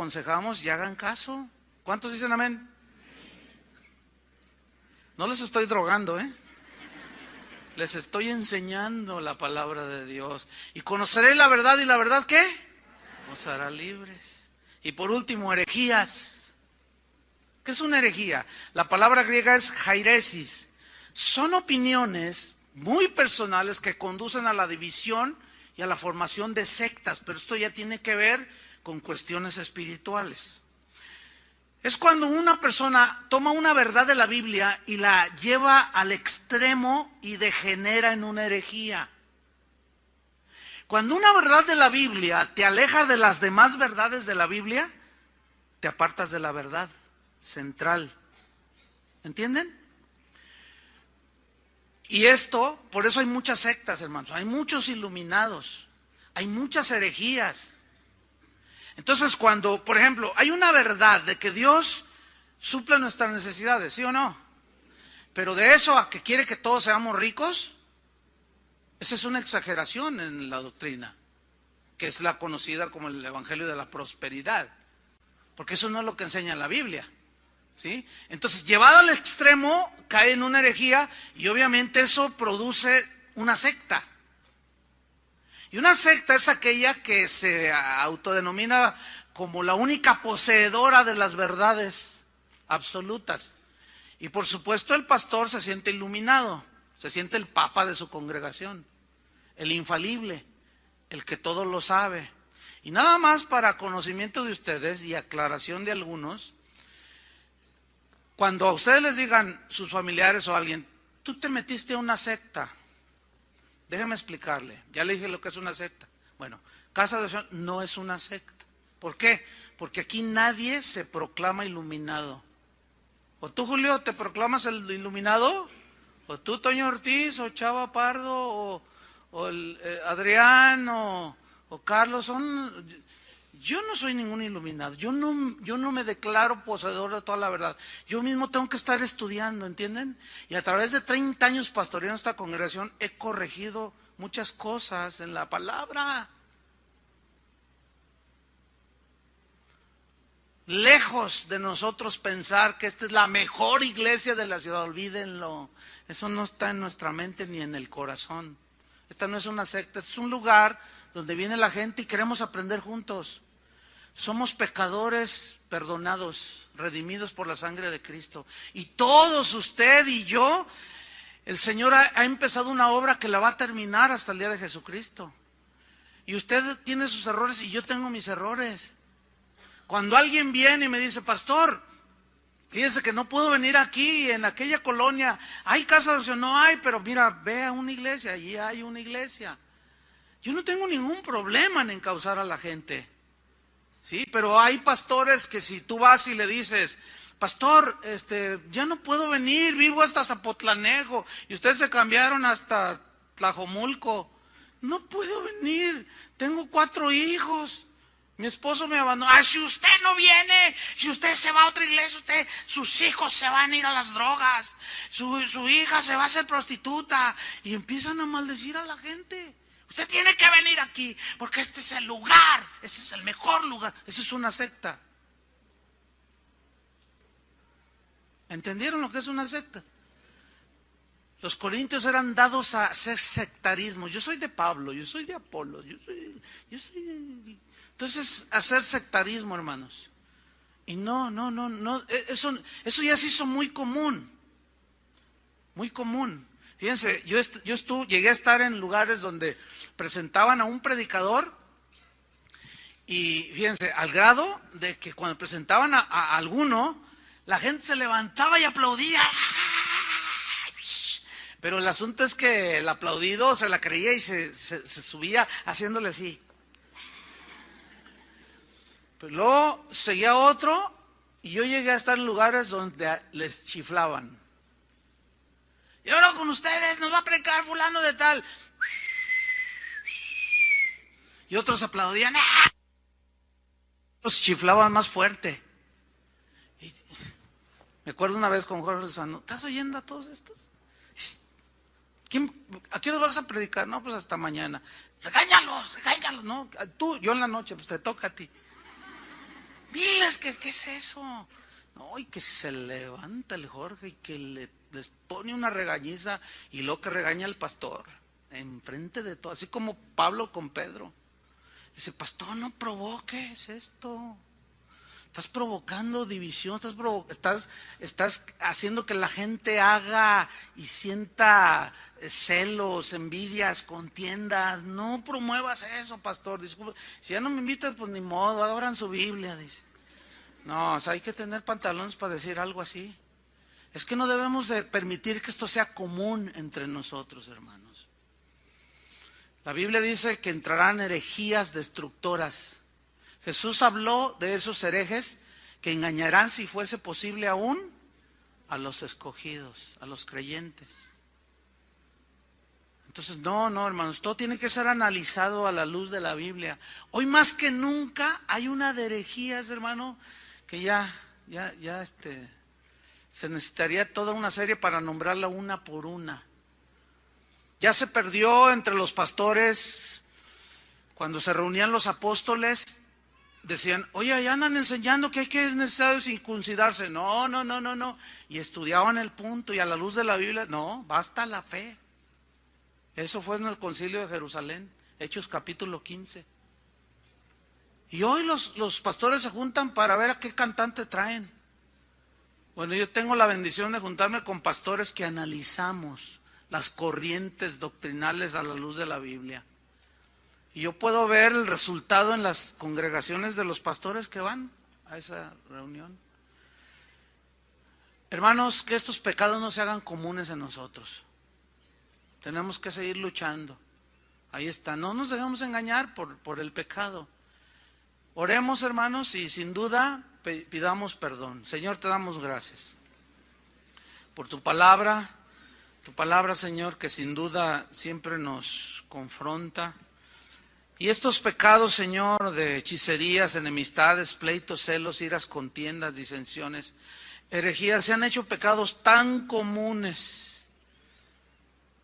aconsejamos y hagan caso. ¿Cuántos dicen amén? No les estoy drogando, les estoy enseñando la palabra de Dios. Y conoceré la verdad, y la verdad, ¿qué? Os hará libres. Y por último, herejías. ¿Qué es una herejía? La palabra griega es jairesis. Son opiniones muy personales que conducen a la división y a la formación de sectas, pero esto ya tiene que ver con cuestiones espirituales. Es cuando una persona toma una verdad de la Biblia y la lleva al extremo y degenera en una herejía. Cuando una verdad de la Biblia te aleja de las demás verdades de la Biblia, te apartas de la verdad central. ¿Entienden? Y esto, por eso hay muchas sectas, hermanos, hay muchos iluminados, hay muchas herejías. Entonces, cuando, por ejemplo, hay una verdad de que Dios suple nuestras necesidades, ¿sí o no? Pero de eso a que quiere que todos seamos ricos, esa es una exageración en la doctrina, que es la conocida como el evangelio de la prosperidad, porque eso no es lo que enseña la Biblia, ¿sí? Entonces, llevado al extremo, cae en una herejía y obviamente eso produce una secta. Y una secta es aquella que se autodenomina como la única poseedora de las verdades absolutas. Y por supuesto el pastor se siente iluminado, se siente el papa de su congregación, el infalible, el que todo lo sabe. Y nada más para conocimiento de ustedes y aclaración de algunos, cuando a ustedes les digan sus familiares o alguien, tú te metiste a una secta, déjeme explicarle, ya le dije lo que es una secta. Bueno, Casa de Oración no es una secta. ¿Por qué? Porque aquí nadie se proclama iluminado. ¿O tú, Julio, te proclamas el iluminado? ¿O tú, Toño Ortiz, o Chava Pardo, o Adrián, o Carlos? Yo no soy ningún iluminado. Yo no me declaro poseedor de toda la verdad. Yo mismo tengo que estar estudiando, ¿entienden? Y a través de 30 años pastoreando esta congregación he corregido muchas cosas en la palabra. Lejos de nosotros pensar que esta es la mejor iglesia de la ciudad, olvídenlo. Eso no está en nuestra mente ni en el corazón. Esta no es una secta, es un lugar donde viene la gente y queremos aprender juntos. Somos pecadores perdonados, redimidos por la sangre de Cristo. Y todos, usted y yo, el Señor ha empezado una obra que la va a terminar hasta el día de Jesucristo. Y usted tiene sus errores y yo tengo mis errores. Cuando alguien viene y me dice, pastor, fíjense que no puedo venir aquí, en aquella colonia, hay casa de oración, no hay, pero mira, ve a una iglesia, allí hay una iglesia. Yo no tengo ningún problema en encauzar a la gente. Sí, pero hay pastores que si tú vas y le dices, pastor, ya no puedo venir, vivo hasta Zapotlanejo, y ustedes se cambiaron hasta Tlajomulco, no puedo venir, tengo 4 hijos, mi esposo me abandonó. Si usted no viene, si usted se va a otra iglesia, sus hijos se van a ir a las drogas, su hija se va a hacer prostituta, y empiezan a maldecir a la gente. Usted tiene que venir aquí, porque este es el lugar, este es el mejor lugar. Eso es una secta. ¿Entendieron lo que es una secta? Los corintios eran dados a hacer sectarismo. Yo soy de Pablo, yo soy de Apolo, yo soy. Entonces, hacer sectarismo, hermanos. Y no, eso ya se hizo muy común. Muy común. Fíjense, yo llegué a estar en lugares donde presentaban a un predicador y fíjense, al grado de que cuando presentaban a alguno, la gente se levantaba y aplaudía. Pero el asunto es que el aplaudido se la creía y se subía haciéndole así. Pero luego seguía otro y yo llegué a estar en lugares donde les chiflaban. Y ahora con ustedes nos va a predicar fulano de tal. Y otros aplaudían. Otros chiflaban más fuerte. Y me acuerdo una vez con Jorge Lozano, ¿estás oyendo a todos estos? ¿A qué hora vas a predicar? No, pues hasta mañana. Regáñalos, no, yo en la noche, pues te toca a ti. Diles que qué es eso. No, y que se levanta el Jorge y que les pone una regañiza y luego que regaña al pastor enfrente de todo, así como Pablo con Pedro. Dice, pastor, no provoques esto. Estás provocando división, estás haciendo que la gente haga y sienta celos, envidias, contiendas. No promuevas eso, pastor. Disculpe. Si ya no me invitas, pues ni modo, abran su Biblia, dice. No, o sea, hay que tener pantalones para decir algo así. Es que no debemos de permitir que esto sea común entre nosotros, hermanos. La Biblia dice que entrarán herejías destructoras. Jesús habló de esos herejes que engañarán, si fuese posible aún, a los escogidos, a los creyentes. Entonces, no, hermanos, todo tiene que ser analizado a la luz de la Biblia. Hoy más que nunca hay una de herejías, hermano, que ya se necesitaría toda una serie para nombrarla una por una. Ya se perdió entre los pastores, cuando se reunían los apóstoles, decían, oye, allá andan enseñando que es necesario circuncidarse. No. Y estudiaban el punto y a la luz de la Biblia, no, basta la fe. Eso fue en el concilio de Jerusalén, Hechos capítulo 15. Y hoy los pastores se juntan para ver a qué cantante traen. Bueno, yo tengo la bendición de juntarme con pastores que analizamos las corrientes doctrinales a la luz de la Biblia. Y yo puedo ver el resultado en las congregaciones de los pastores que van a esa reunión. Hermanos, que estos pecados no se hagan comunes en nosotros. Tenemos que seguir luchando. Ahí está, no nos dejemos engañar por el pecado. Oremos, hermanos, y sin duda pidamos perdón. Señor, te damos gracias por tu palabra, Señor, que sin duda siempre nos confronta. Y estos pecados, Señor, de hechicerías, enemistades, pleitos, celos, iras, contiendas, disensiones, herejías, se han hecho pecados tan comunes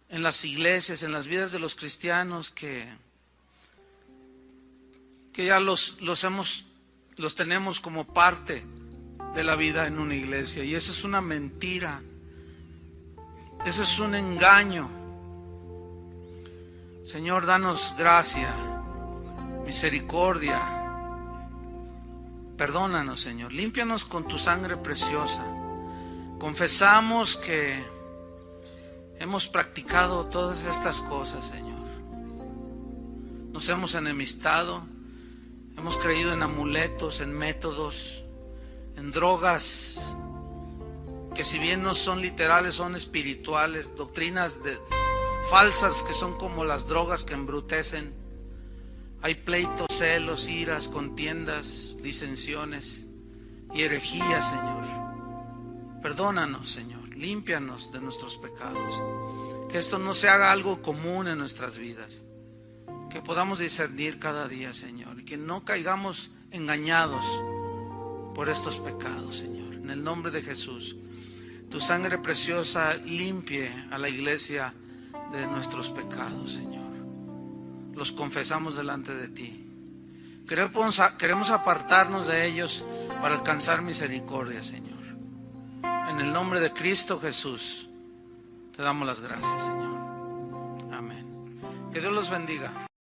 en las iglesias, en las vidas de los cristianos, que ya los tenemos como parte de la vida en una iglesia. Y eso es una mentira, eso es un engaño. Señor, danos gracia, misericordia, perdónanos, Señor, límpianos con tu sangre preciosa. Confesamos que hemos practicado todas estas cosas, Señor. Nos hemos enemistado, hemos creído en amuletos, en métodos, en drogas que si bien no son literales, son espirituales, doctrinas falsas que son como las drogas que embrutecen. Hay pleitos, celos, iras, contiendas, disensiones y herejías, Señor. Perdónanos, Señor, límpianos de nuestros pecados. Que esto no se haga algo común en nuestras vidas. Que podamos discernir cada día, Señor, y que no caigamos engañados por estos pecados, Señor. En el nombre de Jesús, tu sangre preciosa limpie a la iglesia de nuestros pecados, Señor. Los confesamos delante de ti. Queremos apartarnos de ellos para alcanzar misericordia, Señor. En el nombre de Cristo Jesús, te damos las gracias, Señor. Amén. Que Dios los bendiga.